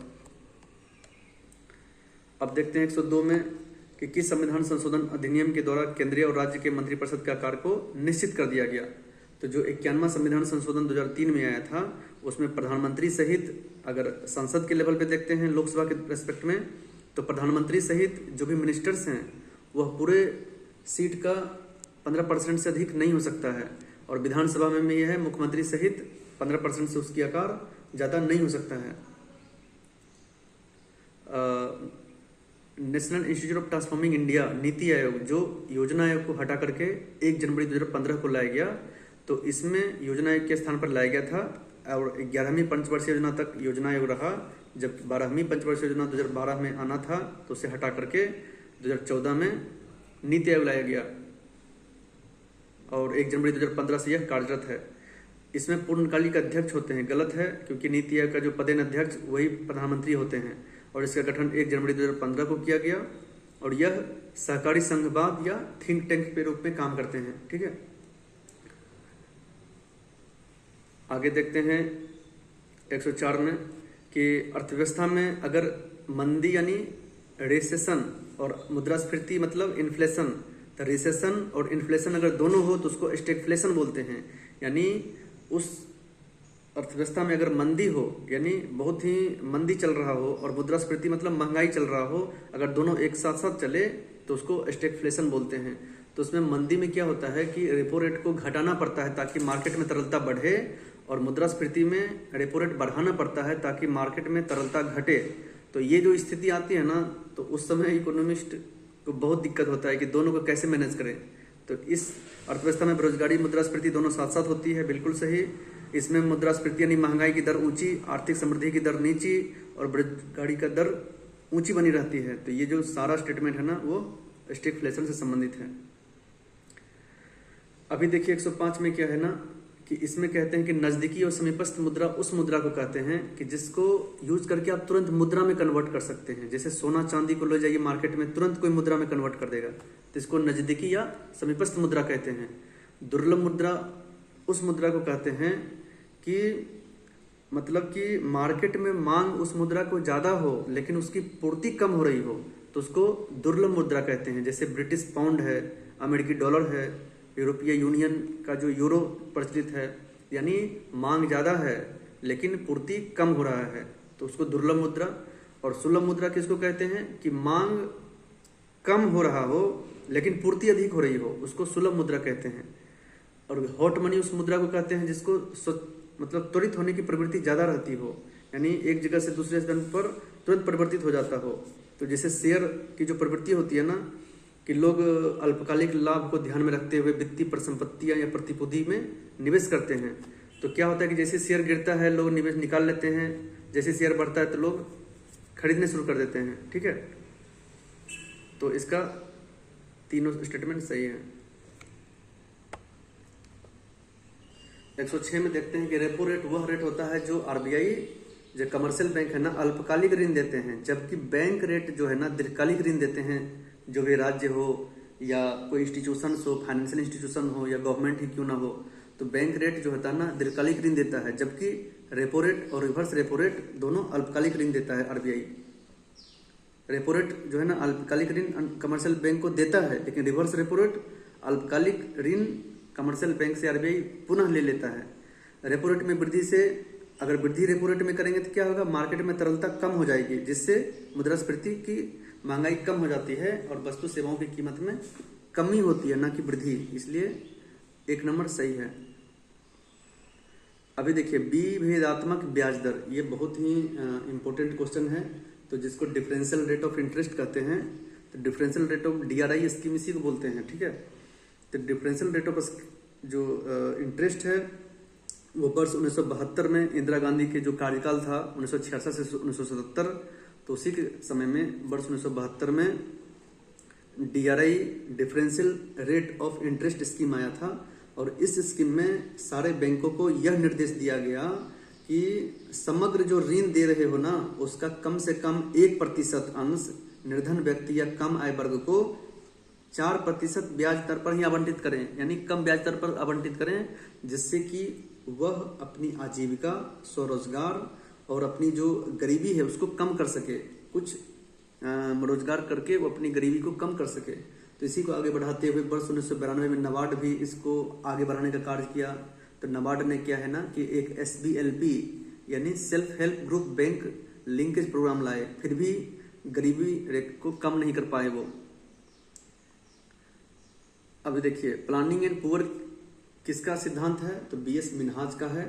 अब देखते हैं 102 में कि किस संविधान संशोधन अधिनियम के द्वारा केंद्रीय और राज्य के मंत्रिपरिषद के आकार को निश्चित कर दिया गया। तो जो 51वां संविधान संशोधन 2003 में आया था उसमें प्रधानमंत्री सहित, अगर संसद के लेवल पे देखते हैं लोकसभा के रेस्पेक्ट में, तो प्रधानमंत्री सहित जो भी मिनिस्टर्स हैं वह पूरे सीट का 15% से अधिक नहीं हो सकता है। और विधानसभा में यह है मुख्यमंत्री सहित 15% से उसकी आकार ज़्यादा नहीं हो सकता है। National institute of transforming India NITI Aayog, जो योजना आयोग को हटा करके 1 जनवरी 2015 को लाया गया, तो इसमें योजना आयोग के स्थान पर लाया गया था। और 11वीं पंचवर्षीय योजना तक योजना आयोग रहा, जब 12वीं पंचवर्षीय योजना 2012 में आना था तो उसे हटा करके 2014 में नीति आयोग लाया गया और 1 जनवरी 2015 से यह कार्यरत है। इसमें पूर्णकालिक अध्यक्ष होते हैं, गलत है, क्योंकि नीति आयोग का जो पदेन अध्यक्ष वही प्रधानमंत्री होते हैं। और इसका गठन 1 जनवरी 2015 को किया गया और यह सहकारी संघवाद या थिंक टैंक के रूप में काम करते हैं, ठीक है। आगे देखते हैं 104 में कि अर्थव्यवस्था में अगर मंदी यानी रिसेशन और मुद्रास्फीति मतलब इन्फ्लेशन, तो रिसेशन और इन्फ्लेशन अगर दोनों हो तो उसको स्टैगफ्लेशन बोलते हैं। यानी उस अर्थव्यवस्था में अगर मंदी हो यानी बहुत ही मंदी चल रहा हो और मुद्रास्फीति मतलब महंगाई चल रहा हो, अगर दोनों एक साथ साथ चले तो उसको स्टैगफ्लेशन बोलते हैं। तो उसमें मंदी में क्या होता है कि रेपो रेट को घटाना पड़ता है ताकि मार्केट में तरलता बढ़े, और मुद्रास्फीति में रेपो रेट बढ़ाना पड़ता है ताकि मार्केट में तरलता घटे। तो ये जो स्थिति आती है ना, तो उस समय इकोनॉमिस्ट को बहुत दिक्कत होता है कि दोनों को कैसे मैनेज करें। तो इस अर्थव्यवस्था में बेरोजगारी मुद्रास्फीति दोनों साथ साथ होती है, बिल्कुल सही। इसमें मुद्रास्फीति यानी महंगाई की दर ऊंची, आर्थिक समृद्धि की दर नीची और बेरोजगारी का दर ऊंची बनी रहती है। तो ये जो सारा स्टेटमेंट है ना वो स्टैगफ्लेशन से संबंधित है। अभी देखिए 105 में क्या है ना कि इसमें कहते हैं कि नजदीकी और समीपस्थ मुद्रा उस मुद्रा को कहते हैं कि जिसको यूज करके आप तुरंत मुद्रा में कन्वर्ट कर सकते हैं। जैसे सोना चांदी को ले जाइए मार्केट में, तुरंत कोई मुद्रा में कन्वर्ट कर देगा, तो इसको नजदीकी या समीपस्थ मुद्रा कहते हैं। दुर्लभ मुद्रा उस मुद्रा को कहते हैं कि मतलब कि मार्केट में मांग उस मुद्रा को ज्यादा हो लेकिन उसकी पूर्ति कम हो रही हो, तो उसको दुर्लभ मुद्रा कहते हैं। जैसे ब्रिटिश पाउंड है, अमेरिकी डॉलर है, यूरोपीय यूनियन का जो यूरो प्रचलित है, यानी मांग ज़्यादा है लेकिन पूर्ति कम हो रहा है, तो उसको दुर्लभ मुद्रा। और सुलभ मुद्रा किसको कहते हैं कि मांग कम हो रहा हो लेकिन पूर्ति अधिक हो रही हो, उसको सुलभ मुद्रा कहते हैं। और हॉट मनी उस मुद्रा को कहते हैं जिसको मतलब त्वरित होने की प्रवृत्ति ज़्यादा रहती हो, यानी एक जगह से दूसरे स्थान पर तुरंत परिवर्तित हो जाता हो। तो जैसे शेयर की जो प्रवृत्ति होती है ना कि लोग अल्पकालिक लाभ को ध्यान में रखते हुए वित्तीय परिसंपत्तियां या प्रतिभूति में निवेश करते हैं, तो क्या होता है कि जैसे शेयर गिरता है लोग निवेश निकाल लेते हैं, जैसे शेयर बढ़ता है तो लोग खरीदने शुरू कर देते हैं। ठीक है, तो इसका तीनों स्टेटमेंट सही है। 106 में देखते हैं कि रेपो रेट वह रेट होता है जो आरबीआई जो कमर्शियल बैंक है ना अल्पकालिक ऋण देते हैं, जबकि बैंक रेट जो है ना दीर्घकालिक ऋण देते हैं, जो भी राज्य हो या कोई इंस्टीट्यूशन हो, फाइनेंशियल इंस्टीट्यूशन हो या गवर्नमेंट ही क्यों ना हो, तो बैंक रेट जो होता है ना दीर्घकालिक ऋण देता है, जबकि रेपो रेट और रिवर्स रेपो रेट दोनों अल्पकालिक ऋण देता है आरबीआई। रेपो रेट जो है ना अल्पकालिक ऋण कमर्शियल बैंक को देता है, लेकिन रिवर्स रेपो रेट अल्पकालिक ऋण कमर्शियल बैंक से आरबीआई पुनः ले लेता है। रेपो रेट में वृद्धि से अगर वृद्धि रेपो रेट में करेंगे तो क्या होगा, मार्केट में तरलता कम हो जाएगी, जिससे मुद्रास्फीति की महंगाई कम हो जाती है और वस्तु सेवाओं की कीमत में कमी होती है, ना कि वृद्धि। इसलिए 1 नंबर सही है। अभी देखिए विभेदात्मक ब्याज दर, ये बहुत ही इंपॉर्टेंट क्वेश्चन है, तो जिसको डिफरेंशियल रेट ऑफ इंटरेस्ट कहते हैं। तो differential rate of DRI scheme इसी को बोलते हैं। ठीक है, तो डिफरेंशियल रेट ऑफ जो इंटरेस्ट है वो वर्ष 1972 में इंदिरा गांधी के जो कार्यकाल था 1966 से 1977, तो उसी के समय में वर्ष 1972 में DRI differential rate of interest scheme आया था। और इस स्कीम में सारे बैंकों को यह निर्देश दिया गया कि समग्र जो ऋण दे रहे हो ना उसका कम से कम 1% अंश निर्धन व्यक्ति या कम आय वर्ग को 4% ब्याज दर पर ही आवंटित करें, यानी कम ब्याज दर पर आवंटित करें, जिससे कि वह अपनी आजीविका, स्वरोजगार और अपनी जो गरीबी है उसको कम कर सके, कुछ रोजगार करके वो अपनी गरीबी को कम कर सके। तो इसी को आगे बढ़ाते हुए वर्ष 1992 में नाबार्ड भी इसको आगे बढ़ाने का कार्य किया। तो नाबार्ड ने क्या है ना कि एक SBLP यानी self help group bank linkage programme लाए, फिर भी गरीबी रेट को कम नहीं कर पाए वो। अभी देखिए प्लानिंग एंड पुअर किसका सिद्धांत है, तो BS मिन्हाज का है।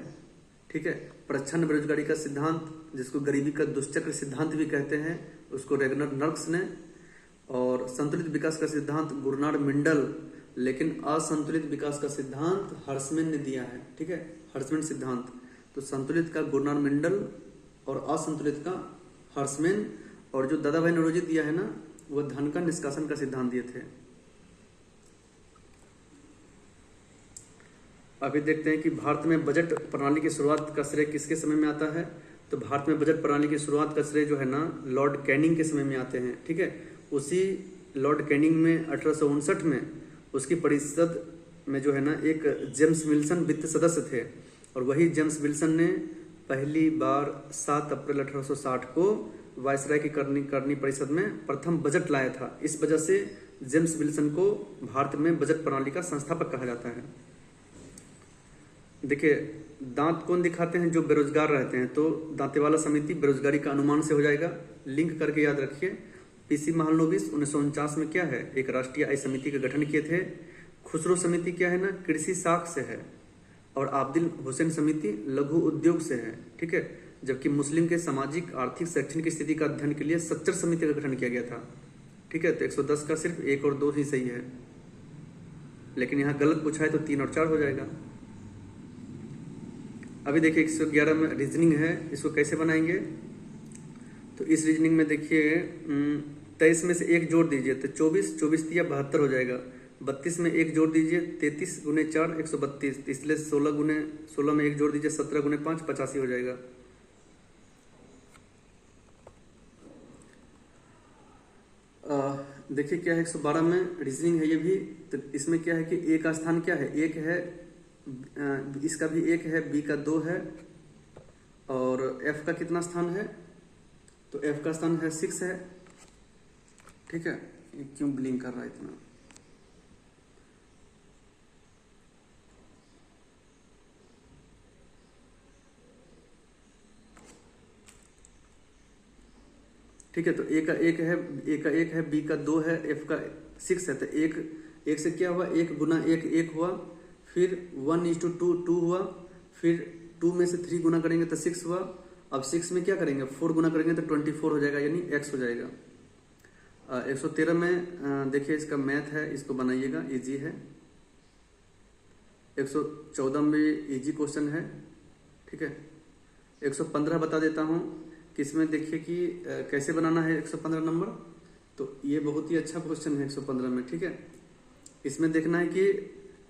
ठीक है, प्रच्छन्न बेरोजगारी का सिद्धांत जिसको गरीबी का दुष्चक्र सिद्धांत भी कहते हैं, उसको रेगनर नर्क्स ने। और संतुलित विकास का सिद्धांत गुरनार्ड मिंडल, लेकिन असंतुलित विकास का सिद्धांत हर्समैन ने दिया है। ठीक है, हर्समैन सिद्धांत। तो संतुलित का गुरनार्ड मिंडल और असंतुलित का हर्समैन। और जो दादा भाई नौरोजी दिया है ना वह धन का निष्कासन का सिद्धांत दिए थे। अभी देखते हैं कि भारत में बजट प्रणाली की शुरुआत का श्रेय किसके समय में आता है। तो भारत में बजट प्रणाली की शुरुआत का श्रेय जो है ना लॉर्ड कैनिंग के समय में आते हैं। ठीक है, उसी लॉर्ड कैनिंग में 1859 में उसकी परिषद में जो है ना एक जेम्स विल्सन वित्त सदस्य थे, और वही जेम्स विल्सन ने पहली बार 7 अप्रैल 1860 को वायसराय की करनी परिषद में प्रथम बजट लाया था। इस वजह से जेम्स विल्सन को भारत में बजट प्रणाली का संस्थापक कहा जाता है। देखिए दांत कौन दिखाते हैं, जो बेरोजगार रहते हैं, तो दांतेवाला समिति बेरोजगारी का अनुमान से हो जाएगा, लिंक करके याद रखिए। PC महालनोबिस 1949 में क्या है, एक राष्ट्रीय आय समिति का गठन किए थे। खुसरो समिति क्या है ना, कृषि शाख से है। और आब्दिल हुसैन समिति लघु उद्योग से है। ठीक है, जबकि मुस्लिम के सामाजिक आर्थिक शैक्षणिक स्थिति का अध्ययन के लिए सच्चर समिति का गठन किया गया था। ठीक है, तो 110 का सिर्फ 1 और 2 ही सही है, लेकिन यहाँ गलत पूछा है तो 3 और 4 हो जाएगा। अभी देखिए 111 में रीजनिंग है, इसको कैसे बनाएंगे। तो इस रीजनिंग में देखिए 23 में से एक जोड़ दीजिए तो 24, 24 दिया 72 हो जाएगा। 32 में एक जोड़ दीजिए 33 गुने 4 132, इसलिए 16 गुने 16 में एक जोड़ दीजिए 17 गुने 5 85 हो जाएगा। देखिए क्या है 112 में रीजनिंग है ये भी। तो इसमें क्या है कि ए का स्थान क्या है, एक है, इसका भी एक है, बी का 2 है, और एफ का कितना स्थान है, तो एफ का स्थान है 6 है। ठीक है, ये क्यों ब्लिंक कर रहा है इतना। ठीक है, तो ए का एक है, बी का 2 है, एफ का 6 है। तो एक से क्या हुआ, 1 गुना 1 हुआ, फिर 1:2 2 हुआ, फिर 2 में से 3 गुना करेंगे तो 6 हुआ। अब 6 में क्या करेंगे, 4 गुना करेंगे तो 24 हो जाएगा, यानी x हो जाएगा। 113 में देखिए इसका मैथ है, इसको बनाइएगा, इजी है। 114 में इजी क्वेश्चन है। ठीक है, 115 बता देता हूँ कि इसमें देखिए कि कैसे बनाना है 115 नंबर। तो ये बहुत ही अच्छा क्वेश्चन है 115 में। ठीक है, इसमें देखना है कि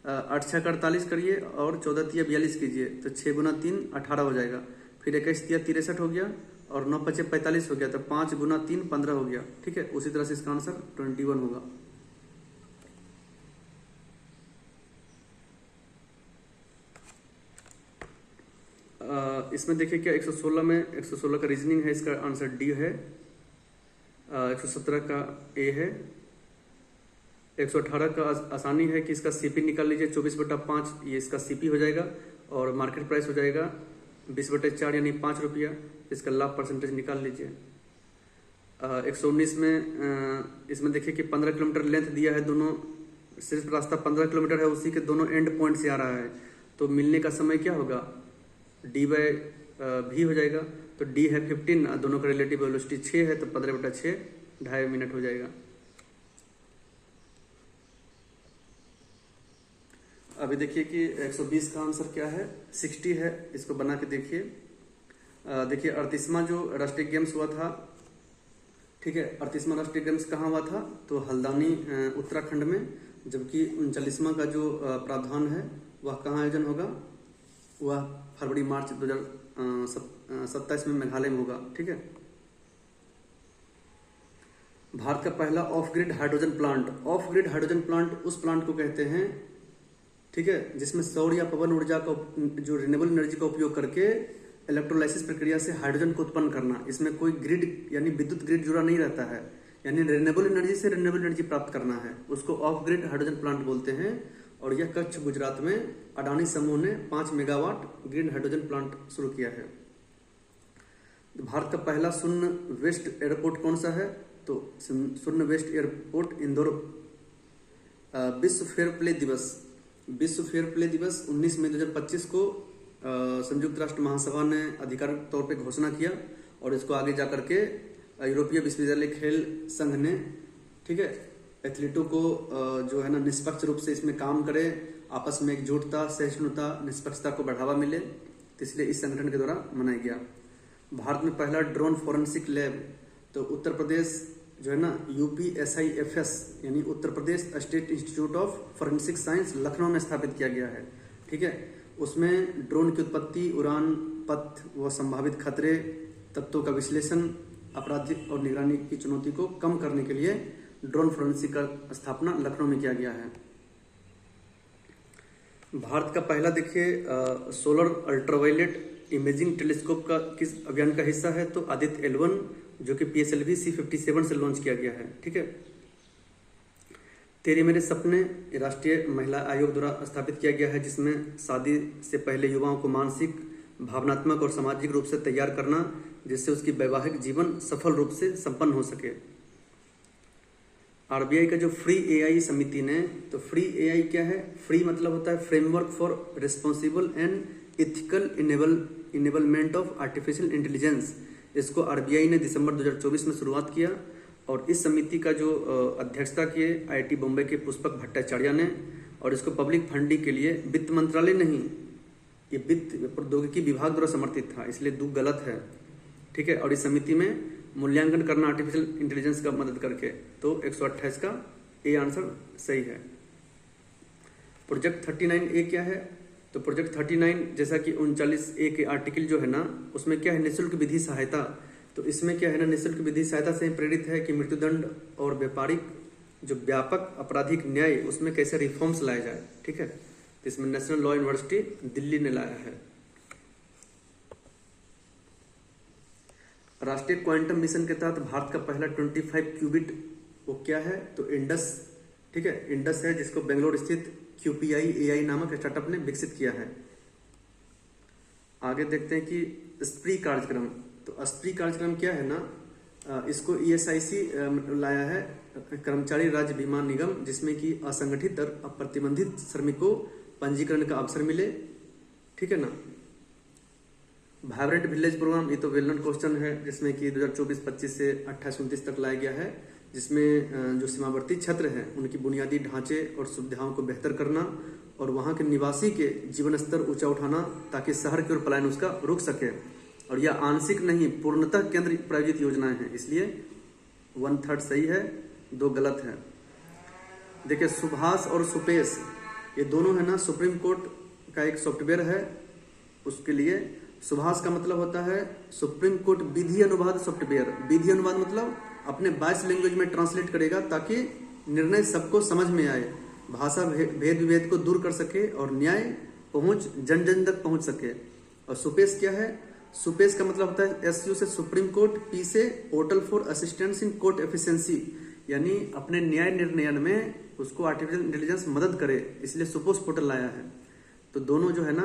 8 6 का 48 करिए और 14 तिया 42 कीजिए, तो 6 गुना 3 18 हो जाएगा। फिर 21 तिया 63 हो गया, और 9 5 45 हो गया, तो 5 गुना 3 15 हो गया। ठीक है, उसी तरह से इसका आंसर 21 होगा। इसमें देखिए क्या 116 में 116 का रीजनिंग है, इसका आंसर डी है। 117 का ए है। 118 का आसानी है कि इसका सीपी निकाल लीजिए, 24/5 ये इसका सीपी हो जाएगा, और मार्केट प्राइस हो जाएगा 20/4 यानी 5 रुपया। इसका लाभ परसेंटेज निकाल लीजिए। 119 में इसमें देखिए कि 15 किलोमीटर लेंथ दिया है, दोनों सिर्फ रास्ता 15 किलोमीटर है, उसी के दोनों एंड पॉइंट से आ रहा है। तो मिलने का समय क्या होगा, d/v हो जाएगा। तो d है 15, दोनों का रिलेटिव वेलोसिटी 6 है, तो 15/6 2.5 मिनट हो जाएगा। अभी देखिए कि 120 का आंसर क्या है, 60 है। इसको बना के देखिए। देखिए 38वां जो राष्ट्रीय गेम्स हुआ था, ठीक है, 38वां राष्ट्रीय गेम्स कहाँ हुआ था, तो हल्द्वानी उत्तराखंड में। जबकि 39वां का जो प्रावधान है वह कहाँ आयोजन होगा, वह फरवरी मार्च 2027 में मेघालय में होगा। ठीक है, भारत का पहला of grid hydrogen plant. Of grid hydrogen plant उस प्लांट को कहते हैं, ठीक है, जिसमें सौर या पवन ऊर्जा का जो रिन्यूएबल एनर्जी का उपयोग करके इलेक्ट्रोलाइसिस प्रक्रिया से हाइड्रोजन को उत्पन्न करना। इसमें कोई ग्रिड यानी विद्युत ग्रिड जुड़ा नहीं रहता है, यानी रिन्यूएबल एनर्जी से रिन्यूएबल एनर्जी प्राप्त करना है, उसको ऑफ ग्रिड हाइड्रोजन प्लांट बोलते हैं। और यह कच्छ गुजरात में अडानी समूह ने 5 मेगावाट ग्रीन हाइड्रोजन प्लांट शुरू किया है। भारत का पहला शून्य वेस्ट एयरपोर्ट कौन सा है, तो शून्य वेस्ट एयरपोर्ट इंदौर। विश्व फेयर प्ले दिवस 19 मई 2025 को संयुक्त राष्ट्र महासभा ने आधिकारिक तौर पे घोषणा किया, और इसको आगे जाकर के यूरोपीय विश्वविद्यालय खेल संघ ने, ठीक है, एथलीटों को जो है ना निष्पक्ष रूप से इसमें काम करे, आपस में एकजुटता, सहिष्णुता, निष्पक्षता को बढ़ावा मिले, तो इसलिए इस संगठन के द्वारा मनाया गया। भारत में पहला ड्रोन फॉरेंसिक लैब, तो उत्तर प्रदेश जो है ना UPSIFS यानी Uttar Pradesh state institute of forensic science Lucknow में स्थापित किया गया है। ठीक है, उसमें ड्रोन की उत्पत्ति, उड़ान पथ व संभावित खतरे, तत्वों का विश्लेषण, आपराधिक और निगरानी की चुनौती को कम करने के लिए ड्रोन फॉरेंसिक का स्थापना लखनऊ में किया गया है। भारत का पहला देखिए सोलर अल्ट्रावायलेट इमेजिंग टेलीस्कोप का किस अभियान का हिस्सा है, तो आदित्य L1 जो कि PSLV C57 से लॉन्च किया गया है। ठीक है, तेरे मेरे सपने राष्ट्रीय महिला आयोग द्वारा स्थापित किया गया है, जिसमें शादी से पहले युवाओं को मानसिक, भावनात्मक और सामाजिक रूप से तैयार करना, जिससे उसकी वैवाहिक जीवन सफल रूप से संपन्न हो सके। RBI का जो फ्री AI समिति ने, तो फ्री AI क्या है, फ्री मतलब होता है framework for responsible and ethical enablement of artificial intelligence. इसको RBI ने दिसंबर 2024 में शुरुआत किया, और इस समिति का जो अध्यक्षता किए IIT बॉम्बे के पुष्पक भट्टाचार्य ने, और इसको पब्लिक फंडिंग के लिए वित्त मंत्रालय नहीं ये वित्त प्रौद्योगिकी विभाग द्वारा समर्थित था, इसलिए दो गलत है। ठीक है, और इस समिति में मूल्यांकन करना आर्टिफिशियल इंटेलिजेंस का मदद करके, तो 128 का ए आंसर सही है। प्रोजेक्ट 39A क्या है? तो प्रोजेक्ट 39 जैसा कि 39A के आर्टिकल जो है ना, उसमें क्या है, निःशुल्क विधि सहायता। तो इसमें क्या है ना, निःशुल्क विधि सहायता से प्रेरित है कि मृत्युदंड और व्यापारिक जो व्यापक आपराधिक न्याय, उसमें कैसे रिफॉर्म्स लाए जाए। ठीक है, तो इसमें नेशनल लॉ यूनिवर्सिटी दिल्ली ने लाया है। राष्ट्रीय क्वांटम मिशन के तहत भारत का पहला 25 क्यूबिट वो क्या है? तो इंडस। ठीक है, इंडस है, जिसको बेंगलोर स्थित QPI AI नामक स्टार्टअप ने विकसित किया है। आगे देखते हैं कि स्प्री कार्यक्रम। तो स्प्री कार्यक्रम क्या है ना, इसको ESIC लाया है, कर्मचारी राज्य बीमा निगम, जिसमें कि असंगठित और अप्रतिबंधित श्रमिकों पंजीकरण का अवसर मिले। ठीक है ना। वाइब्रेंट विलेज प्रोग्राम, ये तो वेल नोन क्वेश्चन है, जिसमें कि 2024-25 से 28-29 तक लाया गया है, जिसमें जो सीमावर्ती क्षेत्र हैं उनकी बुनियादी ढांचे और सुविधाओं को बेहतर करना और वहां के निवासी के जीवन स्तर ऊंचा उठाना, ताकि शहर की ओर पलायन उसका रुक सके। और यह आंशिक नहीं, पूर्णतः केंद्र प्रायोजित योजनाएं हैं, इसलिए 1/3 सही है, 2 गलत है। देखिए, सुभाष और सुपेश, ये दोनों है ना, सुप्रीम कोर्ट का एक सॉफ्टवेयर है। उसके लिए सुभाष का मतलब होता है सुप्रीम कोर्ट विधि अनुवाद सॉफ्टवेयर। विधि अनुवाद मतलब अपने 22 लैंग्वेज में ट्रांसलेट करेगा, ताकि निर्णय सबको समझ में आए, भाषा भेद विभेद को दूर कर सके और न्याय पहुंच जन जन तक पहुंच सके। और सुपेश क्या है? सुपेश का मतलब होता है SU से सुप्रीम कोर्ट, P से portal for assistance in court efficiency, यानी अपने न्याय निर्णयन में उसको आर्टिफिशियल इंटेलिजेंस मदद करे, इसलिए सुपोस पोर्टल लाया है। तो दोनों जो है ना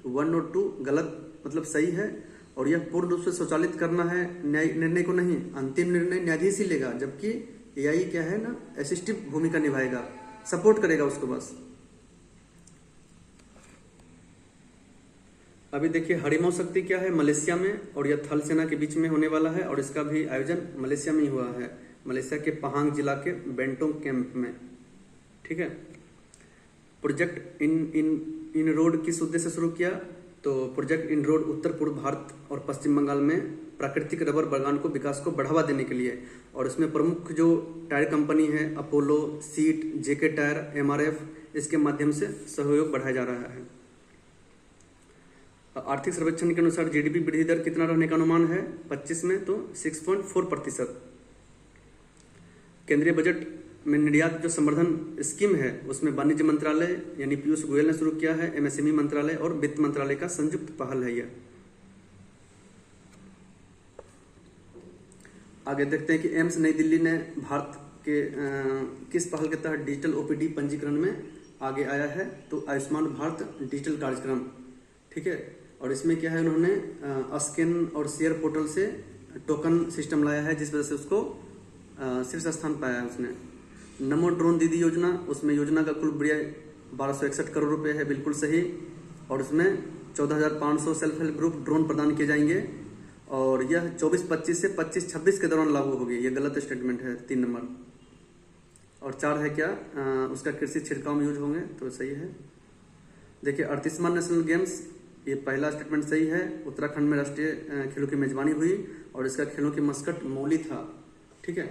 1 और 2 गलत, मतलब सही है। और यह पूर्ण रूप से स्वचालित करना है न्याय निर्णय को नहीं, अंतिम निर्णय न्यायाधीश ही लेगा, जबकि AI क्या है ना, असिस्टिव भूमिका निभाएगा, सपोर्ट करेगा उसको बस। अभी देखिए, हरिमो शक्ति क्या है? मलेशिया में, और यह थल सेना के बीच में होने वाला है, और इसका भी आयोजन मलेशिया में ही हुआ है, मलेशिया के पहांग जिला के बेंटोंग कैंप में। ठीक है। प्रोजेक्ट इन रोड किस उद्देश्य से शुरू किया? तो प्रोजेक्ट इन रोड उत्तर पूर्व भारत और पश्चिम बंगाल में प्राकृतिक रबर बागान को विकास को बढ़ावा देने के लिए, और इसमें प्रमुख जो टायर कंपनी है Apollo, seat, JK tyre, MRF, इसके माध्यम से सहयोग बढ़ाया जा रहा है। आर्थिक सर्वेक्षण के अनुसार GDP वृद्धि दर कितना रहने का अनुमान है 25 में? तो 6.4%। केंद्रीय बजट में निर्यात जो संवर्धन स्कीम है, उसमें वाणिज्य मंत्रालय यानी पीयूष गोयल ने शुरू किया है, MSME मंत्रालय और वित्त मंत्रालय का संयुक्त पहल है यह। आगे देखते हैं कि एम्स नई दिल्ली ने भारत के किस पहल के तहत डिजिटल OPD पंजीकरण में आगे आया है? तो आयुष्मान भारत डिजिटल कार्यक्रम। ठीक है, और इसमें क्या है, उन्होंने स्कैन और शेयर पोर्टल से टोकन सिस्टम लाया है, जिस वजह से उसको शीर्ष स्थान पाया है उसने। नमो ड्रोन दीदी योजना, उसमें योजना का कुल व्यय 1261 करोड़ रुपए है, बिल्कुल सही। और उसमें 14,500 सेल्फ हेल्प ग्रुप ड्रोन प्रदान किए जाएंगे, और यह 24-25 से 25-26 के दौरान लागू होगी। यह गलत स्टेटमेंट है, 3 नंबर। और 4 है क्या, उसका कृषि छिड़काव में यूज होंगे, तो सही है। देखिए, 38वां नेशनल गेम्स, ये पहला स्टेटमेंट सही है। उत्तराखंड में राष्ट्रीय खेलों की मेजबानी हुई, और इसका खेलों की मस्कट मौली था। ठीक है।